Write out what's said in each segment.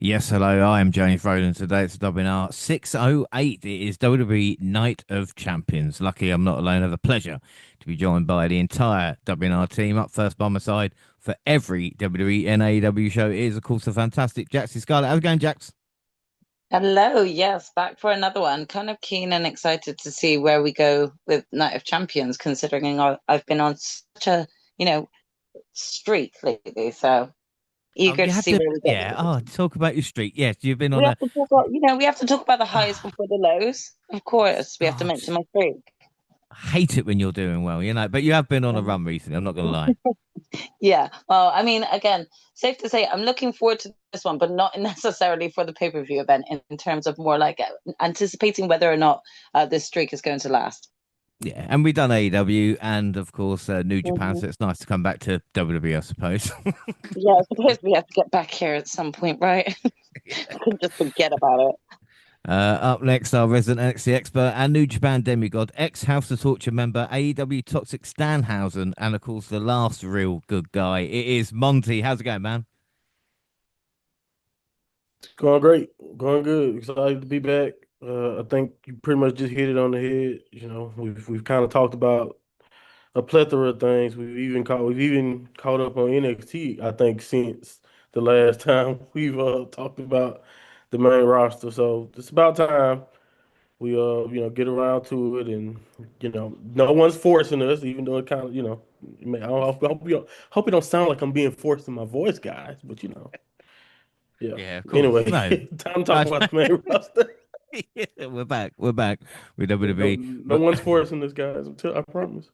Yes, hello. I am James Rowland. Today it's WNR608. It is WWE Night of Champions. Lucky I'm not alone. I have the pleasure to be joined by the entire WNR team. Up first by my side for every WWE and AEW show is, of course, the fantastic Jaxie Scarlett. How's it going, Jax? Hello, yes, back for another one. Kind of keen and excited to see where we go with Night of Champions, considering I've been on such a, you know, streak lately. So Oh, eager you to have see to, where we go. yeah. Oh, talk about your streak. Yes, you've been We on have a. to talk about, we have to talk about the highs before the lows. Of course, we have to God, mention my streak. I hate it when you're doing well, but you have been on a run recently. I'm not going to lie. Yeah, well, I mean, again, safe to say I'm looking forward to this one, but not necessarily for the pay-per-view event in terms of more like anticipating whether or not this streak is going to last. Yeah, and we've done AEW and, of course, New Japan, so it's nice to come back to WWE, I suppose. Yeah, I suppose we have to get back here at some point, right? We can just forget about it. Up next, our resident NXT expert and New Japan demigod, ex House of Torture member, AEW Toxic Stanhausen, and of course, the last real good guy. It is Monty. How's it going, man? Going great, going good. Excited to be back. I think you pretty much just hit it on the head. We've kind of talked about a plethora of things. We've even caught up on NXT. I think since the last time we've talked about the main roster. So it's about time we get around to it, and no one's forcing us, even though it kind of I hope it don't sound like I'm being forced in my voice, guys. But yeah. Yeah, of course. Anyway, No, time to talk no. about the main roster. Yeah, we're back. We're back with Yeah, no, WWE. no But one's forcing this, guys. I promise.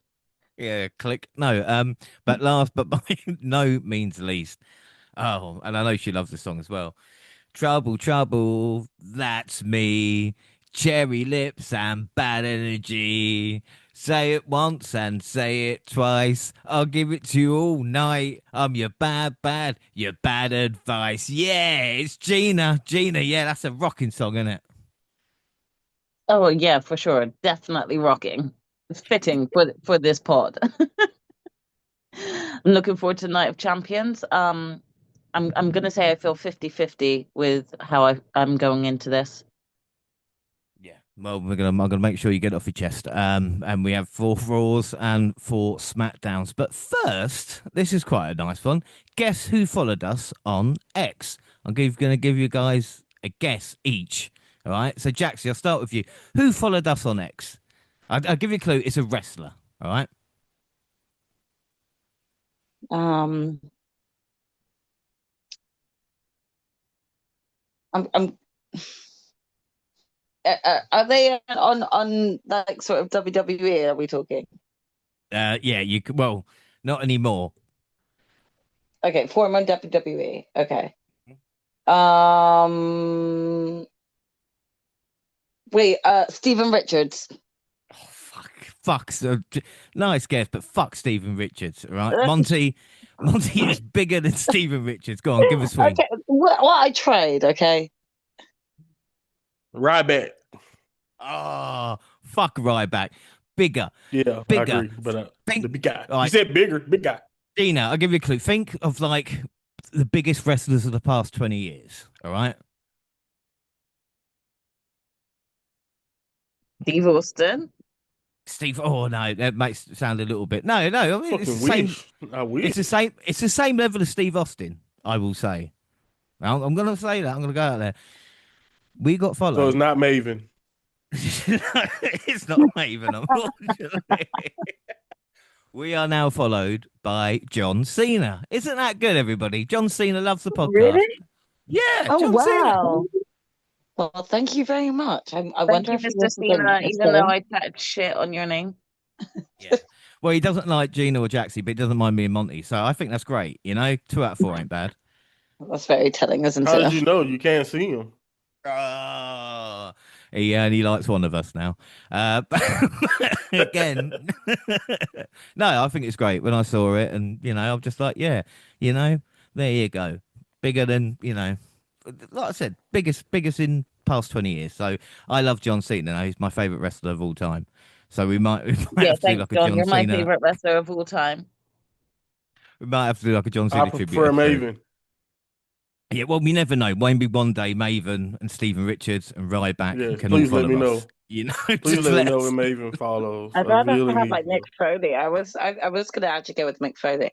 yeah, click. No, but last, but by no means least. Oh, and I know she loves the song as well. Trouble, trouble, that's me. Cherry lips and bad energy. Say it once and say it twice. I'll give it to you all night. I'm your your bad advice. Yeah, it's Gina. Gina, yeah, that's a rocking song, isn't it? Oh yeah, for sure. Definitely rocking. Fitting for this pod. I'm looking forward to Night of Champions. I'm gonna say I feel 50-50 with how I'm going into this. Yeah. Well, I'm gonna make sure you get it off your chest. And we have 4 Raws and 4 SmackDowns. But first, this is quite a nice one. Guess who followed us on X? Gonna give you guys a guess each. All right. So, Jaxie, I'll start with you. Who followed us on X? I'll give you a clue. It's a wrestler. All right. Um, I'm are they on like sort of WWE? Are we talking? Yeah. You could. Well, not anymore. Okay, former WWE. Okay. Um, wait, Steven Richards. Oh, fuck. Nice guess, but fuck Steven Richards. All right. Monty is bigger than Steven Richards. Go on, give a swing. Okay, what I tried, okay. Ryback. Oh, fuck Ryback. Bigger, Yeah, I bigger. agree. But the Think, big guy. all You right, said bigger, big guy. Dina, I'll give you a clue. Think of like the biggest wrestlers of the past 20 years. All right. Steve Austin. Steve, oh no, that makes it sound a little bit. No, I mean it's the Fucking same. wish. I wish. It's the same level as Steve Austin, I will say. I'm gonna say that. I'm gonna go out there. We got So it's followed. not Maven. It's not even, unfortunately. We are now followed by John Cena. Isn't that good, everybody? John Cena loves the podcast. Really? Yeah, Oh John Cena. wow. Well, thank you very much. I Thank wonder you, if he Mr. wants to go Cena, next even though time. I chatted shit on your name. Yeah. Well, he doesn't like Gina or Jaxie, but he doesn't mind me and Monty. So I think that's great. 2 out of 4 ain't bad. That's very telling, isn't How did it? you know? You can't see him. Oh, he only likes one of us now. But again, no, I think it's great when I saw it, and I'm just like, yeah, there you go, bigger than like I said, biggest in past 20 years. So I love John Cena. Now. He's my favorite wrestler of all time. So we might Yeah, have to do thanks, like a John. John You're my Cena. favorite wrestler of all time. We might have to do like a John I Cena tribute prefer episode. Maven. Yeah, well, we never know. Maybe one day Maven and Stephen Richards and Ryback Yes, can all please let follow me us. know. You know, Please just let me let know when us. Maven follows. I'd I rather really have need like to Mick know. Foley. I was gonna actually go with Mick Foley.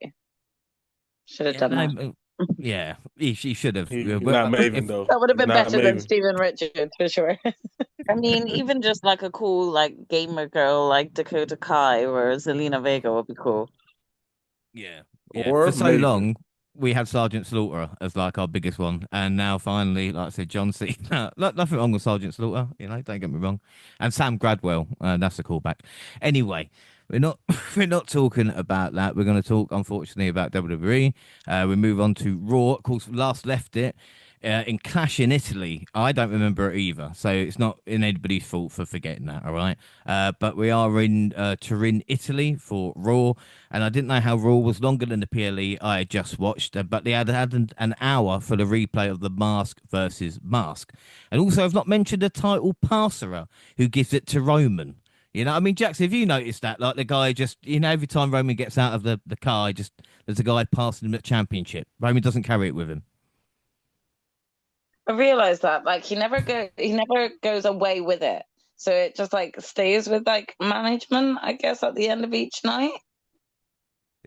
Should have Yeah, done no, that. yeah, he should have. He's Well, not Maven if though. That would have He's been not better than Maven. Steven Richards for sure. I mean, even just like a cool like gamer girl like Dakota Kai or Zelina Vega would be cool. Yeah, yeah. For Or so Maven. long, we had Sergeant Slaughter as like our biggest one, and now finally, like I said, John Cena. Nothing wrong with Sergeant Slaughter, don't get me wrong, and Sam Gradwell. That's a callback. Anyway, we're not we're not talking about that. We're going to talk, unfortunately, about WWE. We move on to Raw. Of course, last left it. In Clash in Italy, I don't remember it either, so it's not in anybody's fault for forgetting that. All right, but we are in Turin, Italy for Raw, and I didn't know how Raw was longer than the PLE I had just watched, but they had an hour for the replay of the Mask versus Mask. And also, I've not mentioned the title passerer who gives it to Roman. I mean, Jax, have you noticed that? Like the guy just, every time Roman gets out of the car, just there's a guy passing him the championship. Roman doesn't carry it with him. I realized that like he never goes away with it. So it just like stays with like management, I guess, at the end of each night.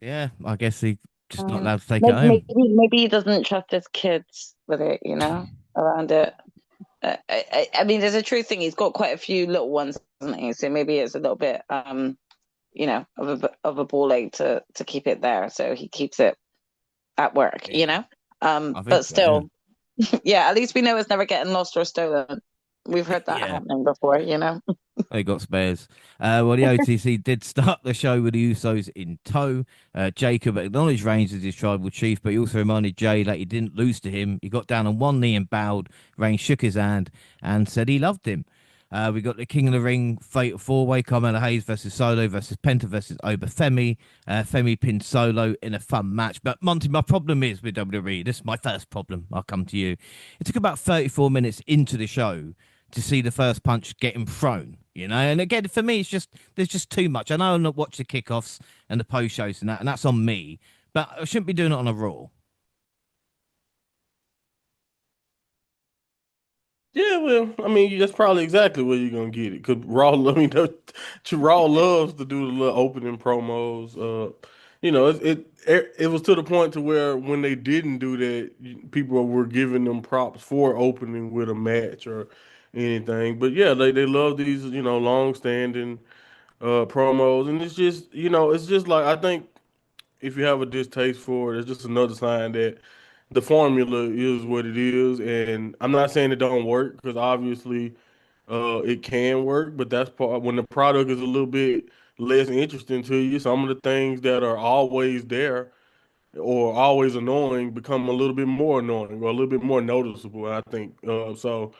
Yeah, I guess he just not Um, allowed to take it maybe home. maybe he doesn't trust his kids with it, around it. I mean, there's a true thing. He's got quite a few little ones, hasn't he? So maybe it's a little bit, of a ball ache to keep it there. So he keeps it at work, Yeah, I think But so. Yeah. still, yeah, at least we know it's never getting lost or stolen. We've heard that Yeah. happening before. They got spares. Well, the OTC did start the show with the Usos in tow. Jacob acknowledged Reigns as his tribal chief, but he also reminded Jay that he didn't lose to him. He got down on one knee and bowed. Reigns shook his hand and said he loved him. We got the King of the Ring Fatal Four Way: Carmelo Hayes versus Solo versus Penta versus Oba Femi. Femi pinned Solo in a fun match. But Monty, my problem is with WWE. This is my first problem. I'll come to you. It took about 34 minutes into the show to see the first punch getting thrown. And again, for me, there's just too much. I know I'm not watching the kickoffs and the post shows and that's on me. But I shouldn't be doing it on a Raw. Yeah, well, I mean, that's probably exactly where you're gonna get it. Cause Raw, I mean, Raw loves to do the little opening promos. It was to the point to where when they didn't do that, people were giving them props for opening with a match or anything. But yeah, they love these, long standing promos, and it's just like I think if you have a distaste for it, it's just another sign that the formula is what it is. And I'm not saying it don't work because obviously it can work, but that's part when the product is a little bit less interesting to you. Some of the things that are always there or always annoying become a little bit more annoying or a little bit more noticeable. I think so.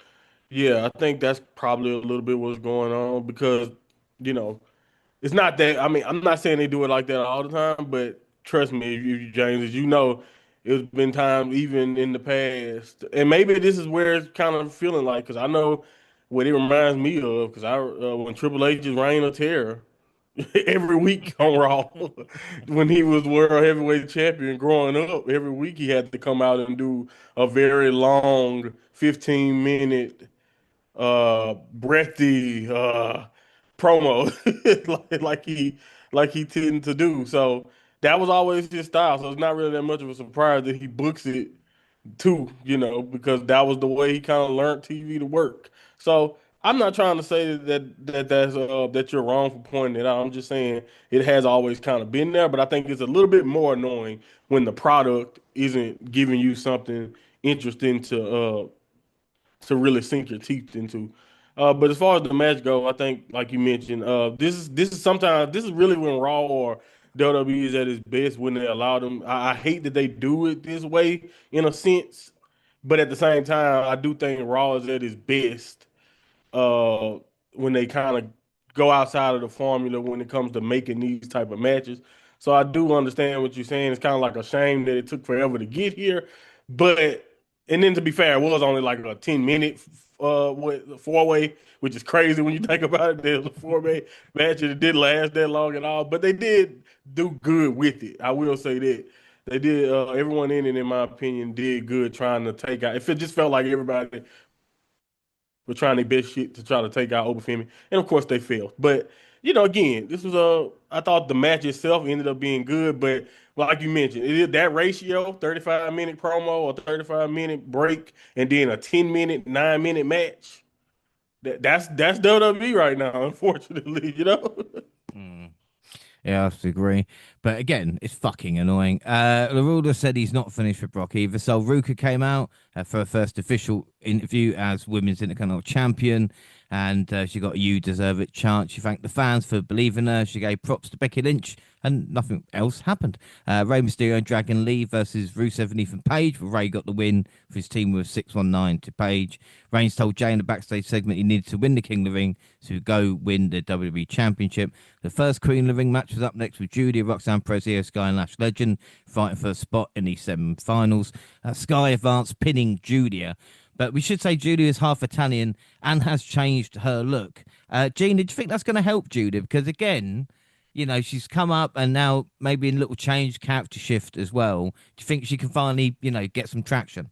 Yeah, I think that's probably a little bit what's going on because you know it's not that. I mean, I'm not saying they do it like that all the time, but trust me, James, as you know, it's been times even in the past, and maybe this is where it's kind of feeling like because I know what it reminds me of because I when Triple H's Reign of Terror every week on Raw when he was world heavyweight champion growing up, every week he had to come out and do a very long 15-minute breathy promo like he tended to do. So that was always his style. So it's not really that much of a surprise that he books it too, because that was the way he kind of learned TV to work. So I'm not trying to say that you're wrong for pointing it out. I'm just saying it has always kind of been there, but I think it's a little bit more annoying when the product isn't giving you something interesting to really sink your teeth into. But as far as the match go, I think, like you mentioned, this is really when Raw or WWE is at its best when they allow them. I hate that they do it this way in a sense, but at the same time, I do think Raw is at its best uh, when they kind of go outside of the formula when it comes to making these type of matches. So I do understand what you're saying. It's kind of like a shame that it took forever to get here, but and then to be fair, it was only like a 10-minute four way, which is crazy when you think about it. There's a 4 way match and it didn't last that long at all, but they did do good with it. I will say that. They did. Everyone in it, in my opinion, did good trying to take out. If it just felt like everybody was trying their best shit to try to take out Obafemi, and of course they failed. But again, this was a. I thought the match itself ended up being good, but like you mentioned, it is that ratio, 35-minute promo or 35-minute break, and then a 10-minute, 9-minute match. That's WWE right now, unfortunately. Mm. Yeah, I have to agree. But again, it's fucking annoying. Laruda said he's not finished with Brock either. So Ruka came out for her first official interview as Women's Intercontinental Champion. And she got a "You Deserve It" chant. She thanked the fans for believing her. She gave props to Becky Lynch, and nothing else happened. Rey Mysterio and Dragon Lee versus Rusev and Ethan Page. Ray got the win for his team with 619 to Page. Reigns told Jay in the backstage segment he needed to win the King of the Ring to go win the WWE Championship. The first Queen of the Ring match was up next with Judy, Roxanne Perez, Sky and Lash Legend fighting for a spot in the semi-finals. Sky advanced, pinning Julia. But we should say Judy is half Italian and has changed her look. Gina, do you think that's going to help Judy? Because again, she's come up and now maybe in a little change, character shift as well. Do you think she can finally, get some traction?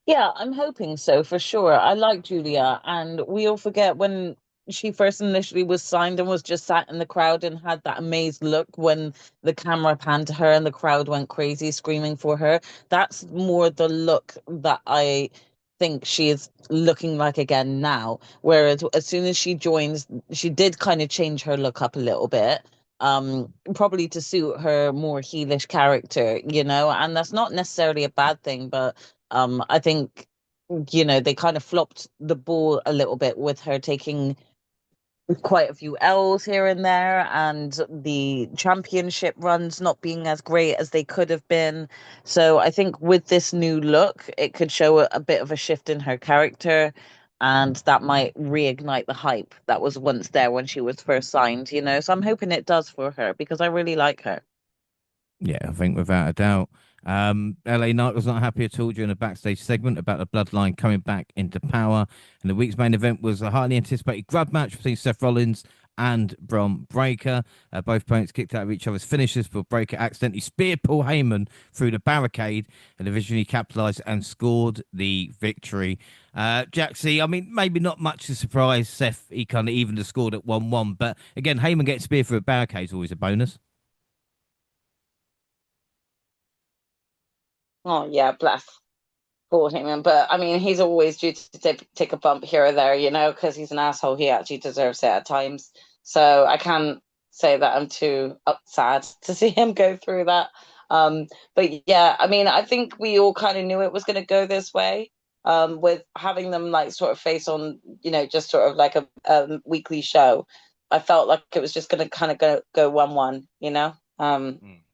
Yeah, I'm hoping so for sure. I like Julia, and we all forget when she first initially was signed and was just sat in the crowd and had that amazed look when the camera panned to her and the crowd went crazy screaming for her. That's more the look that I think she is looking like again now. Whereas as soon as she joins, she did kind of change her look up a little bit. Probably to suit her more heelish character, and that's not necessarily a bad thing, but I think, they kind of flopped the ball a little bit with her taking quite a few L's here and there, and the championship runs not being as great as they could have been. So I think with this new look, it could show a bit of a shift in her character, and that might reignite the hype that was once there when she was first signed. So I'm hoping it does for her because I really like her. Yeah, I think without a doubt. LA Knight was not happy at all during a backstage segment about the bloodline coming back into power. And the week's main event was a highly anticipated grab match between Seth Rollins and Bron Breakker. Both opponents kicked out of each other's finishes, but Breakker accidentally speared Paul Heyman through the barricade and eventually capitalized and scored the victory. Jaxie, I mean, maybe not much to surprise Seth. He kind of evened the score at 1-1. But again, Heyman getting speared through a barricade is always a bonus. Oh yeah, bless. For him. But I mean, he's always due to take a bump here or there, because he's an asshole. He actually deserves it at times. So I can't say that I'm too sad to see him go through that. But yeah, I mean, I think we all kind of knew it was going to go this way. With having them like sort of face on, just sort of like a weekly show. I felt like it was just going to kind of go 1-1.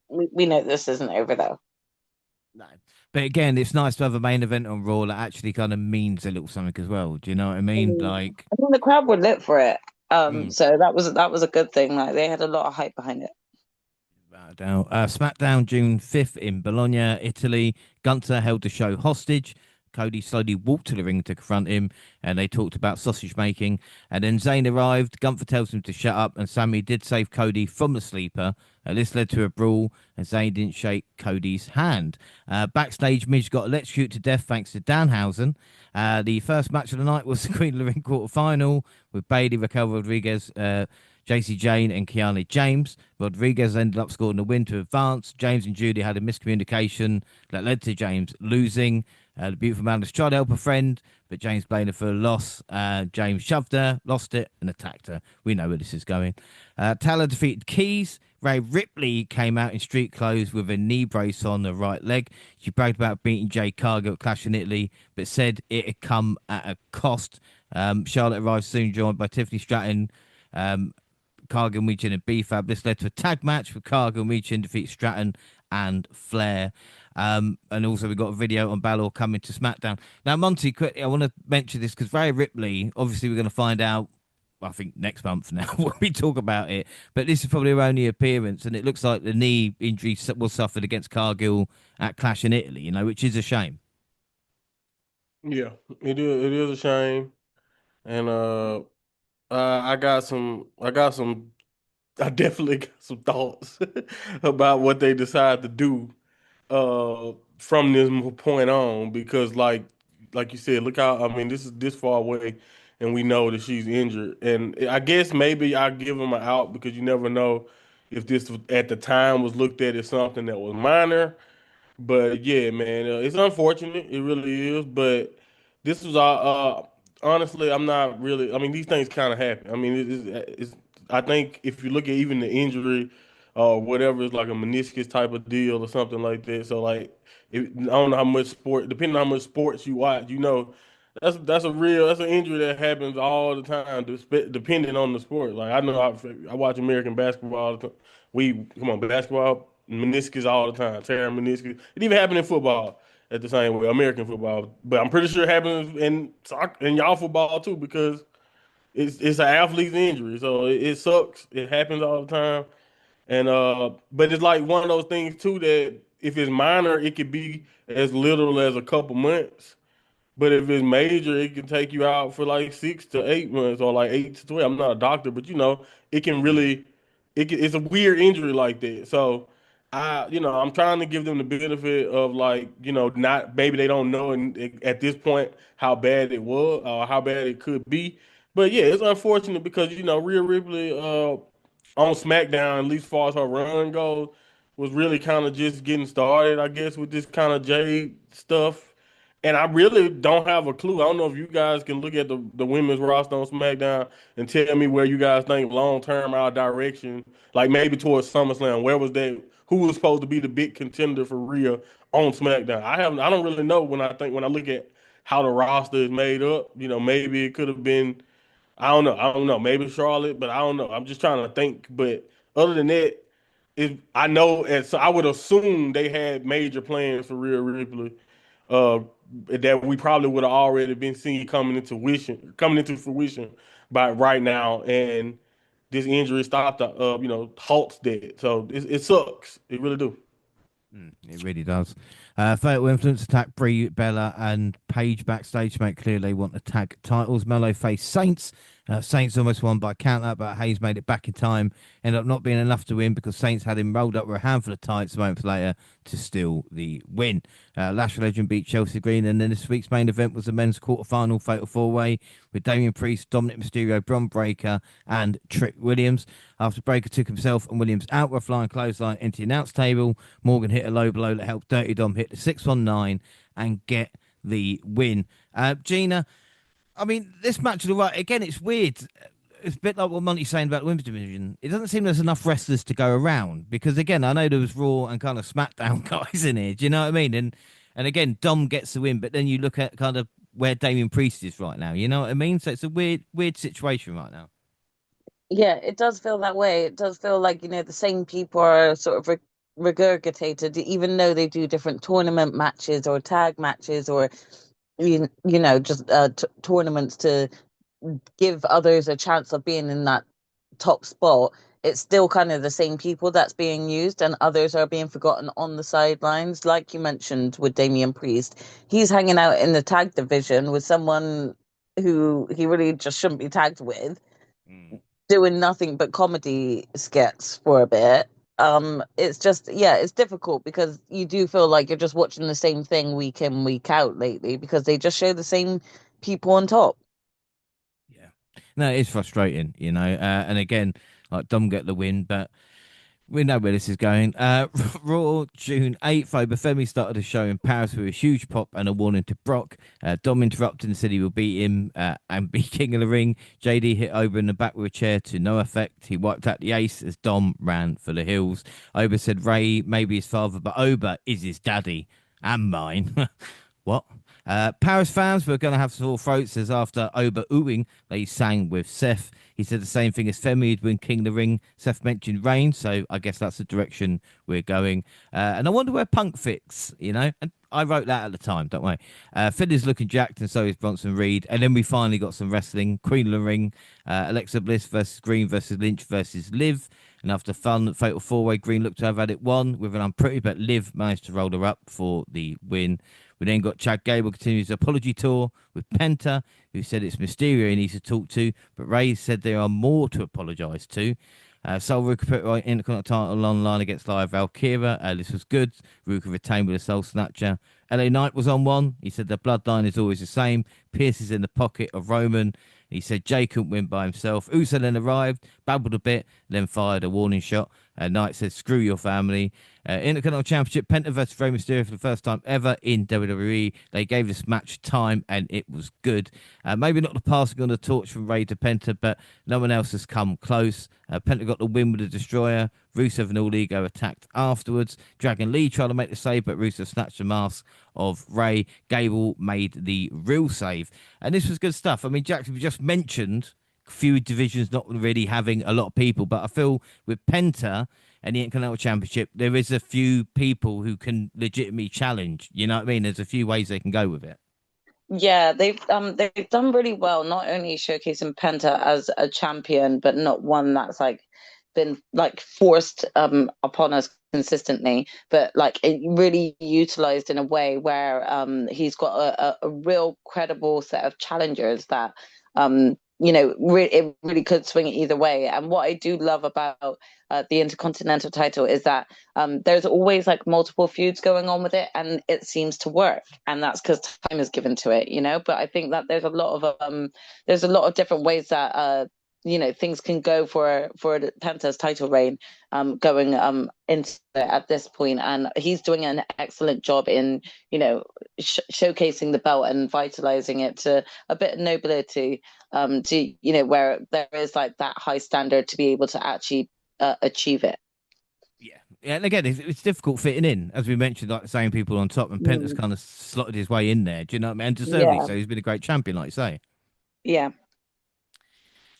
We know this isn't over though. No. But again, it's nice to have a main event on Raw that actually kind of means a little something as well. Do you know what I mean? Like, I think the crowd were lit for it. mm, So that was a good thing. Like they had a lot of hype behind it. without a doubt. SmackDown June 5th in Bologna, Italy. Gunther held the show hostage. Cody slowly walked to the ring to confront him, and they talked about sausage making. And then Zayn arrived. Gunther tells him to shut up, and Sammy did save Cody from the sleeper. This led to a brawl, and Zayn didn't shake Cody's hand. Backstage, Midge got electrocuted to death thanks to Danhausen. The first match of the night was the Queen of the Ring quarterfinal with Bayley, Raquel Rodriguez, Jacy Jayne, and Kiana James. Rodriguez ended up scoring the win to advance. James and Judy had a miscommunication that led to James losing. The beautiful man was trying to help a friend, but James blamed her for a loss. James shoved her, lost it, and attacked her. We know where this is going. Tala defeated Keys. Ray Ripley came out in street clothes with a knee brace on the right leg. She bragged about beating Jay Cargill at Clash in Italy, but said it had come at a cost. Charlotte arrived soon, joined by Tiffany Stratton, Cargill, Meechin, and B-Fab. This led to a tag match with Cargill, Meechin defeat Stratton and Flair. And also we got a video on Balor coming to SmackDown. Now, Monty, quickly, I want to mention this because Ray Ripley, obviously we're going to find out, I think, next month now when we talk about it. But this is probably her only appearance, and it looks like the knee injury was suffered against Cargill at Clash in Italy, which is a shame. Yeah, it is a shame. And I got some I definitely got some thoughts about what they decide to do from this point on because like you said, look how I mean this is this far away and we know that she's injured. And I guess maybe I give them an out because you never know if this at the time was looked at as something that was minor, but yeah, man, it's unfortunate. It really is. But this was honestly, I'm not really. I mean, these things kind of happen. I mean, it's. I think if you look at even the injury or whatever, it's like a meniscus type of deal or something like that. So like, I don't know how much sport, depending on how much sports you watch, you know, that's an injury that happens all the time, depending on the sport. Like I know I watch American basketball all the time. We come on basketball meniscus all the time, tearing meniscus. It even happened in football at the same way, American football. But I'm pretty sure it happens in soccer and y'all football too because it's an athlete's injury, so it sucks. It happens all the time, and but it's like one of those things too that if it's minor, it could be as little as a couple months. But if it's major, it can take you out for like 6 to 8 months or like 8 to 12. I'm not a doctor, but you know, it can really, it's a weird injury like that. So I'm trying to give them the benefit of like, not maybe they don't know at this point how bad it was or how bad it could be. But yeah, it's unfortunate because Rhea Ripley on SmackDown, at least far as her run goes, was really kind of just getting started, I guess, with this kind of Jade stuff. And I really don't have a clue. I don't know if you guys can look at the women's roster on SmackDown and tell me where you guys think long term our direction, like maybe towards SummerSlam. Where was that? Who was supposed to be the big contender for Rhea on SmackDown? I don't really know when I look at how the roster is made up. Maybe it could have been. I don't know. I don't know. Maybe Charlotte, but I don't know. I'm just trying to think. But other than that, I know, and so I would assume they had major plans for Rhea Ripley uh, that we probably would have already been seeing coming into fruition by right now, and this injury stopped, halts that. So it sucks. It really do. It really does. Fatal Influence attack Brie, Bella, and Paige backstage to make clear they want to tag titles. Mello faced Saints. Saints almost won by countout, but Hayes made it back in time. Ended up not being enough to win because Saints had him rolled up with a handful of tights moments later to steal the win. Lash Legend beat Chelsea Green, and then this week's main event was the men's quarterfinal Fatal 4-Way with Damian Priest, Dominic Mysterio, Bron Breakker, and Trick Williams. After Breakker took himself and Williams out with a flying clothesline into the announce table, Morgan hit a low blow that helped Dirty Dom hit the 619 and get the win. Gina, I mean, this match is all right. Again, it's weird. It's a bit like what Monty's saying about the women's division. It doesn't seem there's enough wrestlers to go around because, again, I know there was Raw and kind of SmackDown guys in here. Do you know what I mean? And again, Dom gets the win, but then you look at kind of where Damian Priest is right now. You know what I mean? So it's a weird situation right now. Yeah, it does feel that way. It does feel like, the same people are sort of regurgitated, even though they do different tournament matches or tag matches or, just tournaments to give others a chance of being in that top spot. It's still kind of the same people that's being used, and others are being forgotten on the sidelines. Like you mentioned with Damian Priest, he's hanging out in the tag division with someone who he really just shouldn't be tagged with, doing nothing but comedy skits for a bit. It's just, yeah, it's difficult because you do feel like you're just watching the same thing week in, week out lately because they just show the same people on top. Yeah. No, it's frustrating, and again, like Dom get the win, but we know where this is going. Raw, June 8th, Obafemi started a show in Paris with a huge pop and a warning to Brock. Dom interrupted and said he will beat him and be king of the ring. JD hit Oba in the back with a chair to no effect. He wiped out the ace as Dom ran for the hills. Oba said Ray may be his father, but Oba is his daddy and mine. What? Paris fans were going to have sore throats as after Oba oohing, they sang with Seth. He said the same thing as Femi would win King of the Ring. Seth mentioned Reign, so I guess that's the direction we're going. And I wonder where Punk fits, And I wrote that at the time, don't worry. Philly's looking jacked, and so is Bronson Reed. And then we finally got some wrestling. Queen of the Ring, Alexa Bliss versus Green versus Lynch versus Liv. And after fun, fatal four-way, Green looked to have had it won with an unpretty, but Liv managed to roll her up for the win. We then got Chad Gable continues the apology tour with Penta, who said it's Mysterio he needs to talk to, but Ray said there are more to apologise to. Sol Ruka put right Intercontinental title online against Lyra Valkyria. This was good. Ruka retained with a Soul Snatcher. LA Knight was on one. He said the bloodline is always the same. Pierce is in the pocket of Roman. He said Jay couldn't win by himself. Uso then arrived, babbled a bit, then fired a warning shot. Knight said, "Screw your family." Intercontinental Championship, Penta versus Rey Mysterio for the first time ever in WWE. They gave this match time and it was good. Maybe not the passing on the torch from Rey to Penta, but no one else has come close. Penta got the win with the Destroyer. Rusev and All Ego attacked afterwards. Dragon Lee tried to make the save, but Rusev snatched the mask of Rey. Gable made the real save. And this was good stuff. I mean, Jaxie, we just mentioned few divisions not really having a lot of people, but I feel with Penta and the Intercontinental Championship, there is a few people who can legitimately challenge. You know what I mean? There's a few ways they can go with it. Yeah, they've done really well, not only showcasing Penta as a champion, but not one that's like been like forced upon us consistently, but like it really utilized in a way where he's got a real credible set of challengers that it really could swing it either way. And what I do love about the Intercontinental title is that there's always like multiple feuds going on with it, and it seems to work. And that's because time is given to it, you know. But I think that there's a lot of different ways that things can go for Penta's title reign going into it at this point, and he's doing an excellent job in showcasing the belt and vitalizing it to a bit of nobility, to where there is like that high standard to be able to actually achieve it. Yeah. Yeah, and again, it's difficult fitting in, as we mentioned, like the same people on top, and Penta's kind of slotted his way in there. Do you know what I mean? And deservedly Yeah, so. He's been a great champion, like you say. yeah.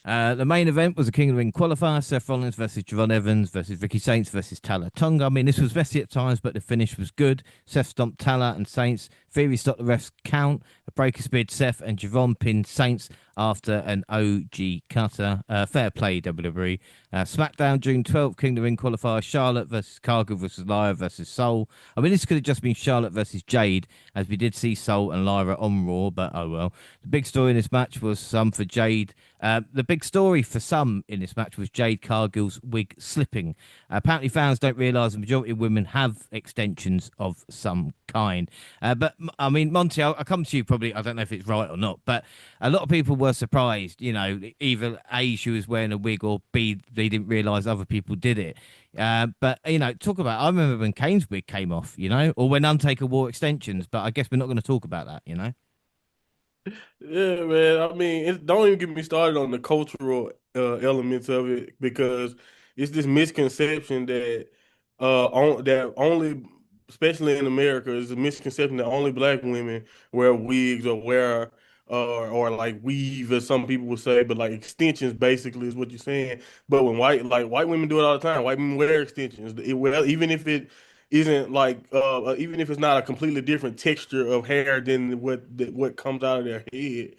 The main event was a King of the Ring qualifier: Seth Rollins versus Javon Evans versus Ricky Saints versus Tala Tonga. I mean, this was messy at times, but the finish was good. Seth stomped Tala and Saints. Theory stopped the refs count. A breaker speared Seth, and Javon pinned Saints after an OG cutter. Fair play, WWE. SmackDown June 12th, King of the Ring qualifier: Charlotte versus Cargill versus Lyra versus Soul. I mean, this could have just been Charlotte versus Jade, as we did see Soul and Lyra on Raw, but oh well. The big story in this match was some for Jade. The big story for some in this match was Jade Cargill's wig slipping. Apparently, fans don't realise the majority of women have extensions of some kind. But I mean, Monty, I'll come to you probably. I don't know if it's right or not, but a lot of people were surprised. You know, either A, she was wearing a wig, or B, they didn't realise other people did it. But talk about. I remember when Kane's wig came off. Or when Undertaker wore extensions. But I guess we're not going to talk about that. Yeah, man. I mean, don't even get me started on the cultural elements of it, because it's this misconception that only, especially in America, is a misconception that only black women wear wigs or wear or like weave, as some people would say, but like extensions basically is what you're saying. But when white women do it all the time. White women wear extensions. Well, even if it isn't like even if it's not a completely different texture of hair than what comes out of their head,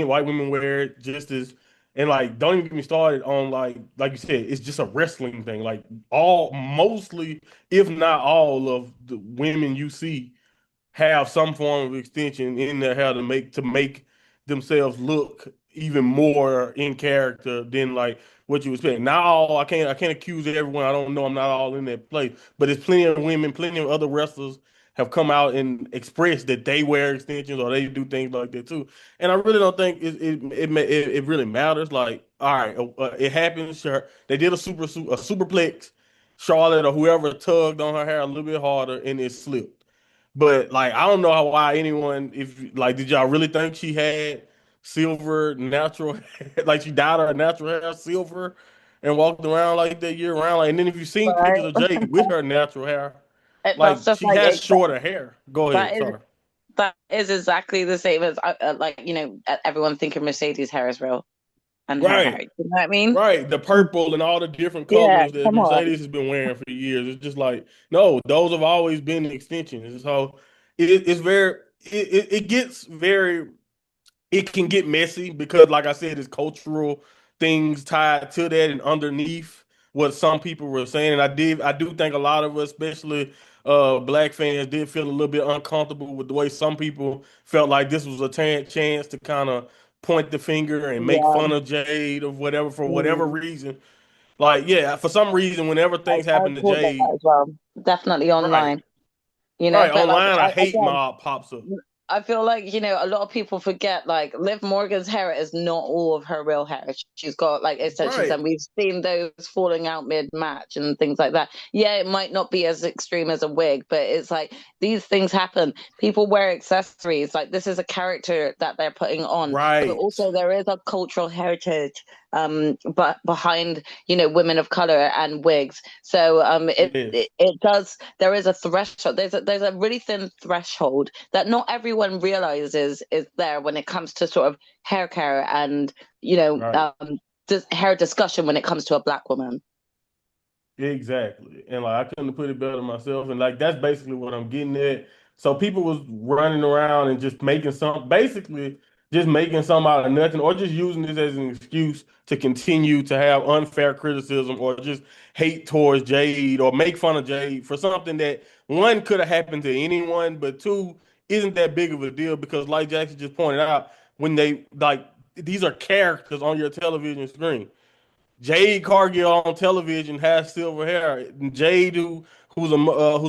white women wear it just as. And like, don't even get me started on like you said, it's just a wrestling thing. Like, all mostly, if not all, of the women you see have some form of extension in their hair to make themselves look even more in character than like what you expect. Not all, I can't accuse everyone. I don't know. I'm not all in that place, but there's plenty of women, plenty of other wrestlers have come out and expressed that they wear extensions or they do things like that too. And I really don't think it really matters. Like, all right, it happens. Sure, they did a superplex. Charlotte or whoever tugged on her hair a little bit harder and it slipped. But like, I don't know why anyone, if like, did y'all really think she had silver natural hair? Like, she dyed her natural hair silver and walked around like that year round? Like, and then if you've seen pictures of Right. Jade with her natural hair, That's like, just she like has shorter hair. Go that ahead, is sorry. that is exactly the same as everyone thinking Mercedes hair is real and her hair. Right. You know what I mean? Right, the purple and all the different Yeah, colors that come on. Mercedes has been wearing for years. It's just like, no, those have always been extensions. So it's very, it gets very, it can get messy because, like I said, it's cultural things tied to that and underneath what some people were saying. And I do think a lot of us, especially black fans, did feel a little bit uncomfortable with the way some people felt like this was a chance to kind of point the finger and make Yeah. fun of Jade or whatever for whatever Mm. reason. Like, yeah, for some reason, whenever things I happen to caught that Jade, as well. Definitely right, online, right, but like online, a hate again, mob pops up. I feel like, a lot of people forget like Liv Morgan's hair is not all of her real hair. She's got like extensions, Right, and we've seen those falling out mid-match and things like that. Yeah, it might not be as extreme as a wig, but it's like these things happen. People wear accessories. Like this is a character that they're putting on. But right. also there is a cultural heritage but behind, women of color and wigs. So Yes. it does, there is a threshold. There's a really thin threshold that not everyone realizes is there when it comes to sort of hair care and Right. hair discussion when it comes to a black woman. Exactly. And like I couldn't put it better myself. And like that's basically what I'm getting at. So people was running around and just making some basically just making some out of nothing or just using this as an excuse to continue to have unfair criticism or just hate towards Jade or make fun of Jade for something that one could have happened to anyone, but two isn't that big of a deal because like Jackson just pointed out, when they like these are characters on your television screen. Jade Cargill on television has silver hair. Jade, who's a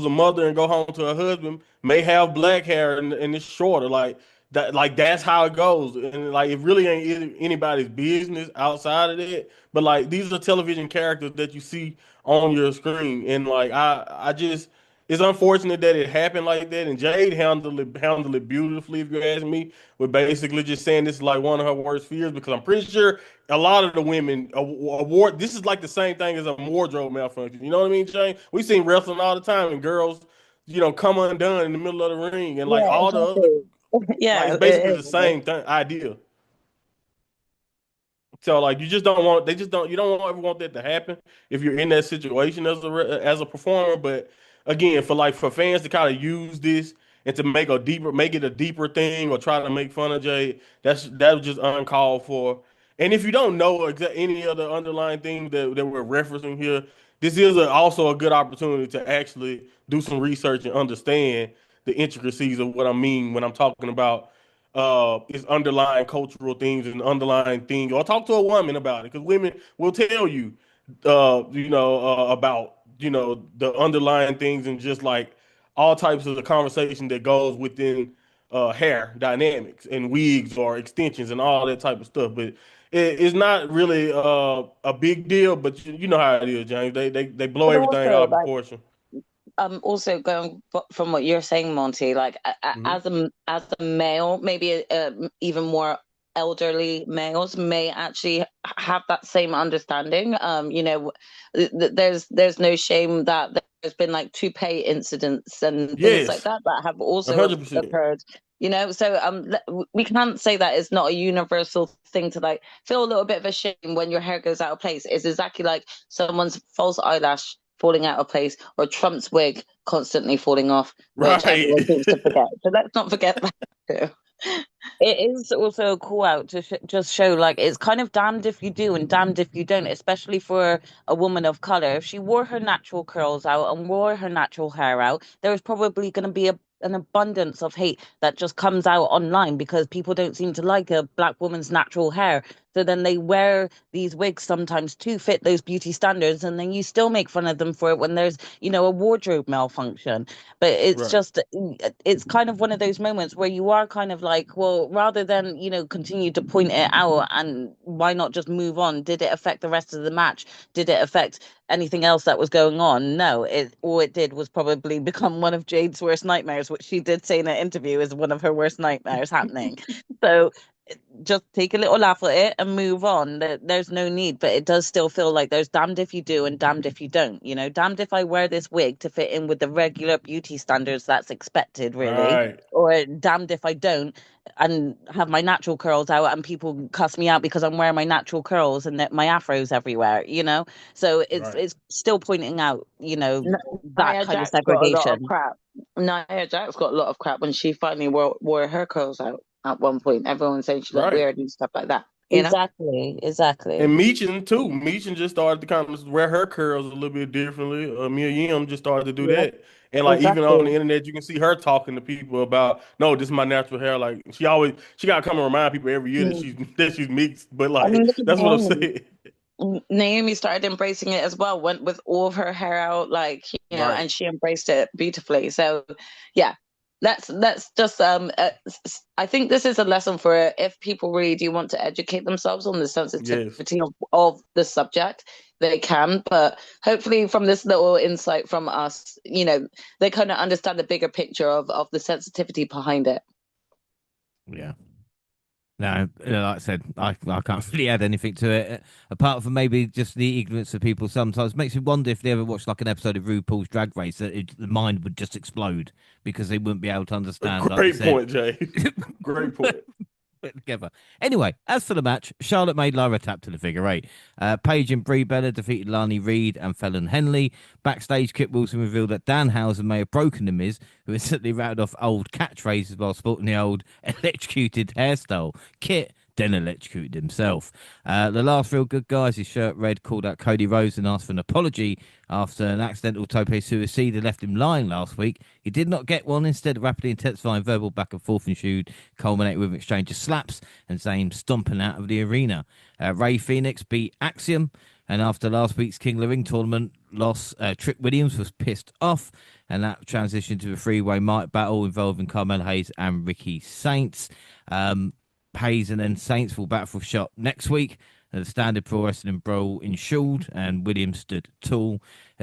mother and go home to her husband, may have black hair and it's shorter. Like that, like that's how it goes. And like it really ain't anybody's business outside of that. But like these are television characters that you see on your screen, and like I just it's unfortunate that it happened like that. And Jade handled it beautifully, if you ask me. With basically just saying this is like one of her worst fears because I'm pretty sure a lot of the women award this is like the same thing as a wardrobe malfunction. You know what I mean, Jane? We seen wrestling all the time and girls, come undone in the middle of the ring and like Yeah, all the other exactly. like Yeah, it's it basically the is. same thing idea. So like you just don't want they just don't you don't ever want that to happen if you're in that situation as a performer. But again, for fans to kind of use this and to make it a deeper thing or try to make fun of Jay, that was just uncalled for. And if you don't know any other underlying things that we're referencing here, this is also a good opportunity to actually do some research and understand the intricacies of what I mean when I'm talking about its underlying cultural things and underlying things, or talk to a woman about it, because women will tell you, about the underlying things and just like all types of the conversation that goes within hair dynamics and wigs or extensions and all that type of stuff. But it's not really a big deal. But you know how it is, James. They blow But everything also, out of like, proportion. also going from what you're saying, Monty, like Hmm. as a male, maybe even more elderly males may actually have that same understanding. There's no shame that there's been like toupee incidents and things like Yes, that have also 100%. occurred. So we can't say that it's not a universal thing to like feel a little bit of a shame when your hair goes out of place. It's exactly like someone's false eyelash falling out of place or Trump's wig constantly falling off, which Right. everyone seems to forget. So let's not forget that too. It is also a call out to just show like it's kind of damned if you do and damned if you don't, especially for a woman of color. If she wore her natural curls out and wore her natural hair out, there is probably going to be an abundance of hate that just comes out online because people don't seem to like a black woman's natural hair. So then they wear these wigs sometimes to fit those beauty standards, and then you still make fun of them for it when there's, a wardrobe malfunction. But it's Right. just, it's kind of one of those moments where you are kind of like, well, rather than, continue to point it out, and why not just move on? Did it affect the rest of the match? Did it affect anything else that was going on? No, all it did was probably become one of Jade's worst nightmares, which she did say in an interview is one of her worst nightmares happening. So just take a little laugh at it and move on. There's no need, but it does still feel like there's damned if you do and damned if you don't. Damned if I wear this wig to fit in with the regular beauty standards that's expected, really, Right. or damned if I don't and have my natural curls out and people cuss me out because I'm wearing my natural curls and that my afro's everywhere. So it's Right. it's still pointing out, that Nia kind of Jax got a lot of segregation. crap. Nia Jax got a lot of crap when she finally wore her curls out at one point. Everyone was saying she looked Right. weird and stuff like that, you know? Exactly, exactly. And Meechin too. Meechin just started to kind of wear her curls a little bit differently. Mia Yim just started to do Yeah, that. And like even on the exactly. internet, you can see her talking to people about, no, this is my natural hair. Like she gotta come and remind people every year that Mm. she's that she's mixed. But I mean, like look at that's what I'm Naomi. saying. Naomi started embracing it as well, went with all of her hair out, like, Right. and she embraced it beautifully. So, yeah, that's just I think this is a lesson for if people really do want to educate themselves on the Yes. sensitivity of the subject, they can. But hopefully, from this little insight from us, they kind of understand the bigger picture of the sensitivity behind it. Yeah. No, like I said, I can't really add anything to it apart from maybe just the ignorance of people. Sometimes makes me wonder if they ever watched like an episode of RuPaul's Drag Race, that the mind would just explode because they wouldn't be able to understand. Like you Great said, point, Jay. Great point. put together. Anyway, as for the match, Charlotte made Lara tap to the figure eight. Paige and Brie Bella defeated Lani Reed and Fallon Henley. Backstage, Kit Wilson revealed that Danhausen may have broken the Miz, who instantly rattled off old catchphrases while sporting the old electrocuted hairstyle. Kit then electrocuted himself. The last real good guy, as his shirt red, called out Cody Rhodes and asked for an apology after an accidental tope suicide that left him lying last week. He did not get one, instead rapidly intensifying verbal back and forth ensued, culminating with an exchange of slaps and Zayn stomping out of the arena. Ray Phoenix beat Axiom, and after last week's King of the Ring tournament loss, Trick Williams was pissed off, and that transitioned to a three-way mic battle involving Carmelo Hayes and Ricky Saints. Hayes and then Saints will battle for shot next week. The standard pro wrestling brawl ensued, and Williams stood tall.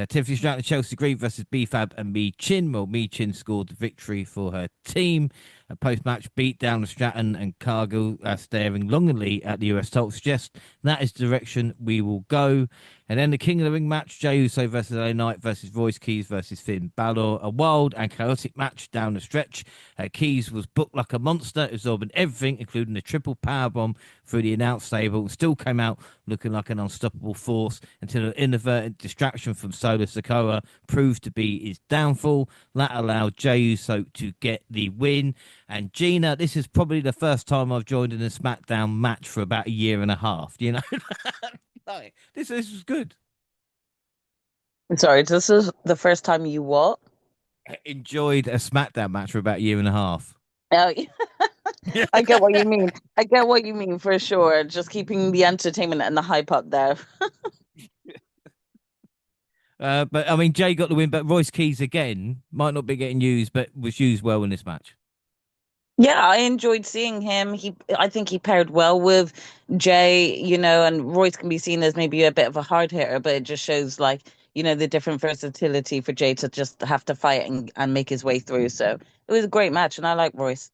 Tiffany Stratton, Chelsea Green versus BFAB and Mi Chin. Well, Mi Chin scored the victory for her team. A post-match beatdown of Stratton and Cargill staring longingly at the US title suggests that is the direction we will go. And then the King of the Ring match, Jey Uso versus LA Knight versus Royce Keys versus Finn Balor. A wild and chaotic match down the stretch. Keys was booked like a monster, absorbing everything, including the triple powerbomb through the announce table. Still came out looking like an unstoppable force until an inadvertent distraction from Solo Sikoa proved to be his downfall. That allowed Jey Uso to get the win. And Gina, this is probably the first time I've joined in a SmackDown match for about a year and a half. Like, this was good. Sorry, this is the first time you what? Enjoyed a SmackDown match for about a year and a half. Oh, I get what you mean. I get what you mean for sure. Just keeping the entertainment and the hype up there. But I mean, Jay got the win, but Royce Keys again might not be getting used, but was used well in this match. Yeah, I enjoyed seeing him. I think he paired well with Jay, and Royce can be seen as maybe a bit of a hard hitter, but it just shows like, the different versatility for Jay to just have to fight and make his way through. So it was a great match, and I like Royce.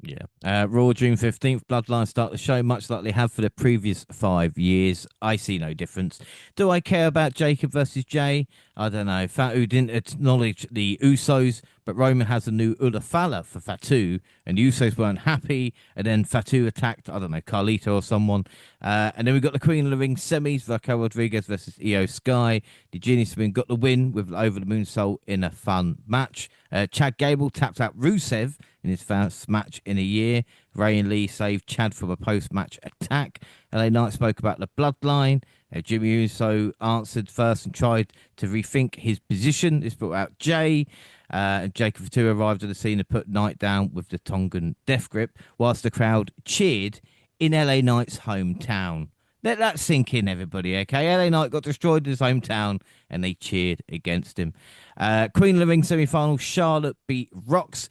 Yeah. Raw June 15th, Bloodline start the show much like they have for the previous 5 years. I see no difference. Do I care about Jacob versus Jay? I don't know. Fatu didn't acknowledge the Usos, but Roman has a new Ulafala for Fatu, and the Usos weren't happy, and then Fatu attacked, I don't know, Carlito or someone. And then we got the Queen of the Ring semis, Raquel Rodriguez versus Io Sky. The Genius Women got the win with Over the Moonsault in a fun match. Chad Gable tapped out Rusev in his first match in a year. Ray and Lee saved Chad from a post-match attack. LA Knight spoke about the bloodline. Jimmy Uso answered first and tried to rethink his position. This brought out Jay. And Jacob Fatu arrived at the scene and put Knight down with the Tongan death grip, whilst the crowd cheered in LA Knight's hometown. Let that sink in, everybody, okay? LA Knight got destroyed in his hometown, and they cheered against him. Queen of the Ring semi-final, Charlotte beat Rox.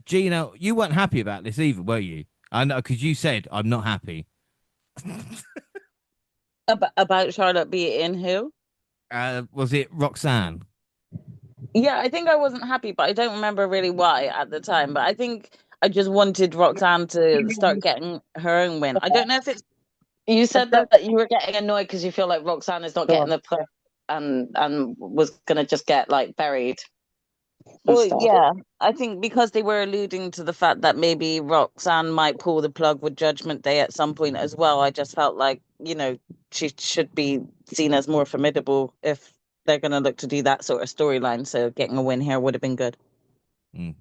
Gina, you weren't happy about this either, were you? I know, because you said, I'm not happy. About Charlotte beating who? Was it Roxanne? Yeah, I think I wasn't happy, but I don't remember really why at the time. But I think I just wanted Roxanne to start getting her own win. I don't know if it's. You said that you were getting annoyed because you feel like Roxanne is not getting the push and was gonna just get like buried. Well, yeah, I think because they were alluding to the fact that maybe Roxanne might pull the plug with Judgment Day at some point as well. I just felt like, she should be seen as more formidable if they're going to look to do that sort of storyline. So getting a win here would have been good.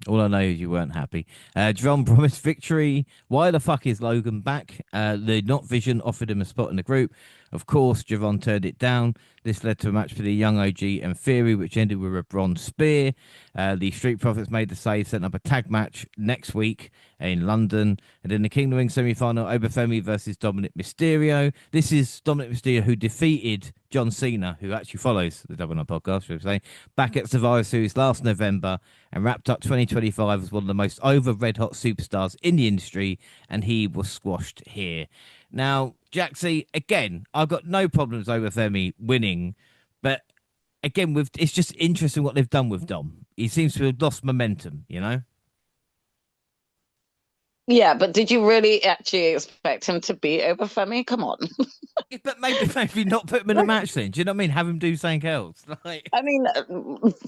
All I know is you weren't happy. John promised victory. Why the fuck is Logan back? The Not Vision offered him a spot in the group. Of course, Javon turned it down. This led to a match for the Young OG and Theory, which ended with a bronze spear. The Street Profits made the save, setting up a tag match next week in London. And in the King of the Ring semi-final, Obafemi versus Dominic Mysterio. This is Dominic Mysterio, who defeated John Cena, who actually follows the WNR podcast, should I say, back at Survivor Series last November, and wrapped up 2025 as one of the most over red-hot superstars in the industry, and he was squashed here. Now, Jaxie, again, I've got no problems over Femi winning, but again, it's just interesting what they've done with Dom. He seems to have lost momentum, you know? Yeah, but did you really actually expect him to beat Obafemi? Come on. But maybe not put him in a match then. Do you know what I mean? Have him do something else. Like, I mean,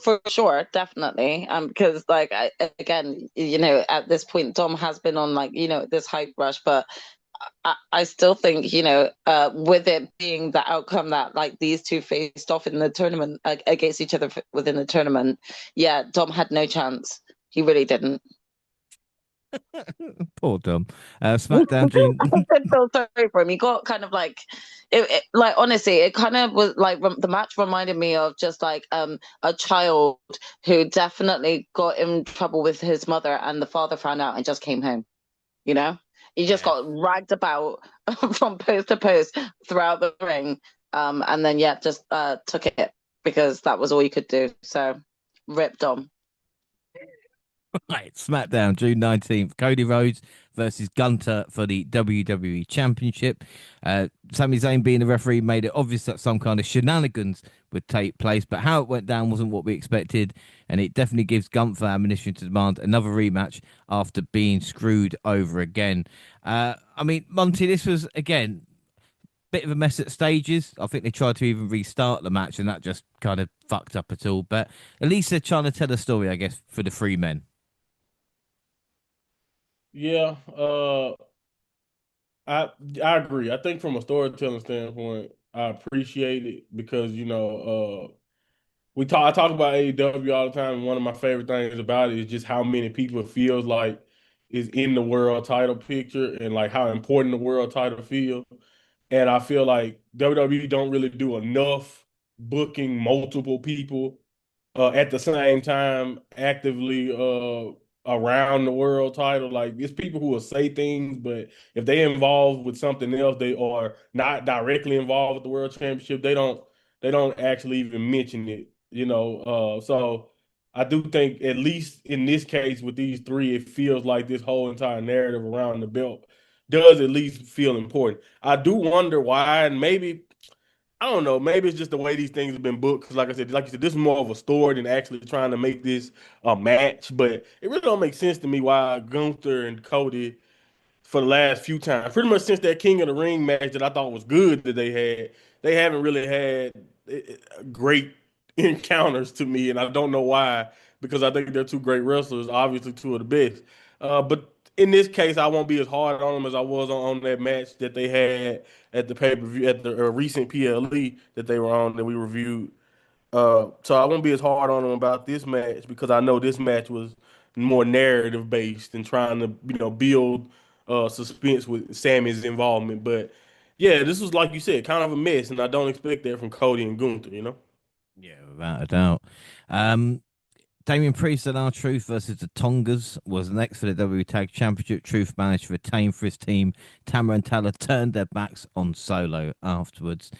for sure, definitely. Because again, at this point, Dom has been on this hype rush, but I still think, with it being the outcome that these two faced off in the tournament against each other within the tournament, yeah, Dom had no chance. He really didn't. poor Dom. SmackDown June. I feel sorry for him. He got kind of honestly, it kind of was the match reminded me of just a child who definitely got in trouble with his mother, and the father found out and just came home. He just got ragged about from post to post throughout the ring, and then just took it because that was all he could do. So, rip Dom. Right, SmackDown, June 19th. Cody Rhodes versus Gunter for the WWE Championship. Sami Zayn, being the referee, made it obvious that some kind of shenanigans would take place, but how it went down wasn't what we expected, and it definitely gives Gunther ammunition to demand another rematch after being screwed over again. I mean, Monty, this was, again, bit of a mess at stages. I think they tried to even restart the match, and that just kind of fucked up at all, but at least they're trying to tell a story, I guess, for the three men. Yeah, I agree. I think from a storytelling standpoint, I appreciate it because I talk about AEW all the time, and one of my favorite things about it is just how many people it feels like is in the world title picture and like how important the world title feels. And I feel like WWE don't really do enough booking multiple people at the same time actively around the world title. Like it's people who will say things, but if they involved with something else, they are not directly involved with the world championship. They don't actually even mention it, so I do think at least in this case with these three, it feels like this whole entire narrative around the belt does at least feel important. I do wonder why, and maybe I don't know. Maybe it's just the way these things have been booked. Because, like you said, this is more of a story than actually trying to make this a match. But it really don't make sense to me why Gunther and Cody, for the last few times, pretty much since that King of the Ring match that I thought was good that they haven't really had great encounters to me, and I don't know why. Because I think they're two great wrestlers, obviously two of the best. But in this case, I won't be as hard on them as I was on that match that they had at the pay per view at the recent PLE that they were on that we reviewed. So I won't be as hard on them about this match because I know this match was more narrative based and trying to build suspense with Sammy's involvement. But yeah, this was like you said, kind of a mess, and I don't expect that from Cody and Gunther. Yeah, without a doubt. Um, Damien Priest and R-Truth versus the Tongas was next for the WWE Tag Championship. Truth managed to retain for his team. Tamara and Tala turned their backs on Solo afterwards.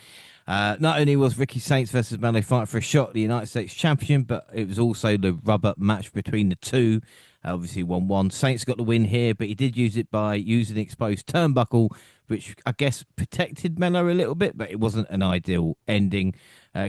Not only was Ricky Saints versus Melee fighting for a shot at the United States Champion, but it was also the rubber match between the two. Obviously 1-1. Saints got the win here, but he did use it by using the exposed turnbuckle, which I guess protected Melo a little bit, but it wasn't an ideal ending.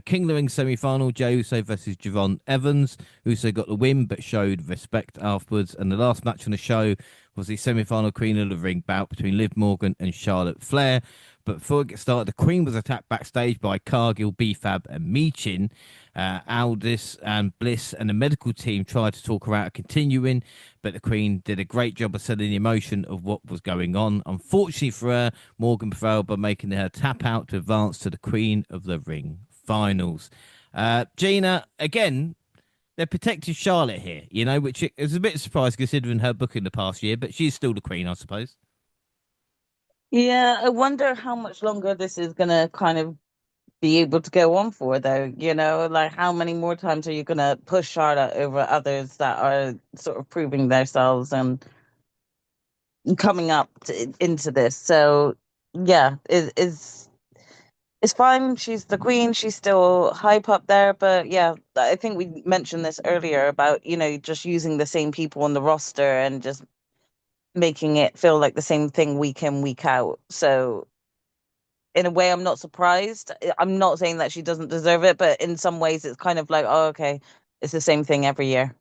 King of the Ring semi-final, Jey Uso versus Javon Evans. Uso got the win, but showed respect afterwards. And the last match on the show was the semi-final Queen of the Ring bout between Liv Morgan and Charlotte Flair. But before it gets started, the Queen was attacked backstage by Cargill, B-Fab, and Michin. Aldis and Bliss and the medical team tried to talk her out of continuing, but the Queen did a great job of selling the emotion of what was going on. Unfortunately for her, Morgan prevailed by making her tap out to advance to the Queen of the Ring finals. Gina, again, they protected Charlotte here, which is a bit surprised considering her booking the past year, but she's still the Queen, I suppose. Yeah, I wonder how much longer this is gonna kind of be able to go on for, though. Like how many more times are you gonna push Charlotte over others that are sort of proving themselves and coming up into this? So yeah, it's fine. She's the queen. She's still hype up there, but yeah, I think we mentioned this earlier about just using the same people on the roster and just making it feel like the same thing week in, week out. So in a way, I'm not surprised. I'm not saying that she doesn't deserve it, but in some ways, it's kind of like, oh, okay, it's the same thing every year.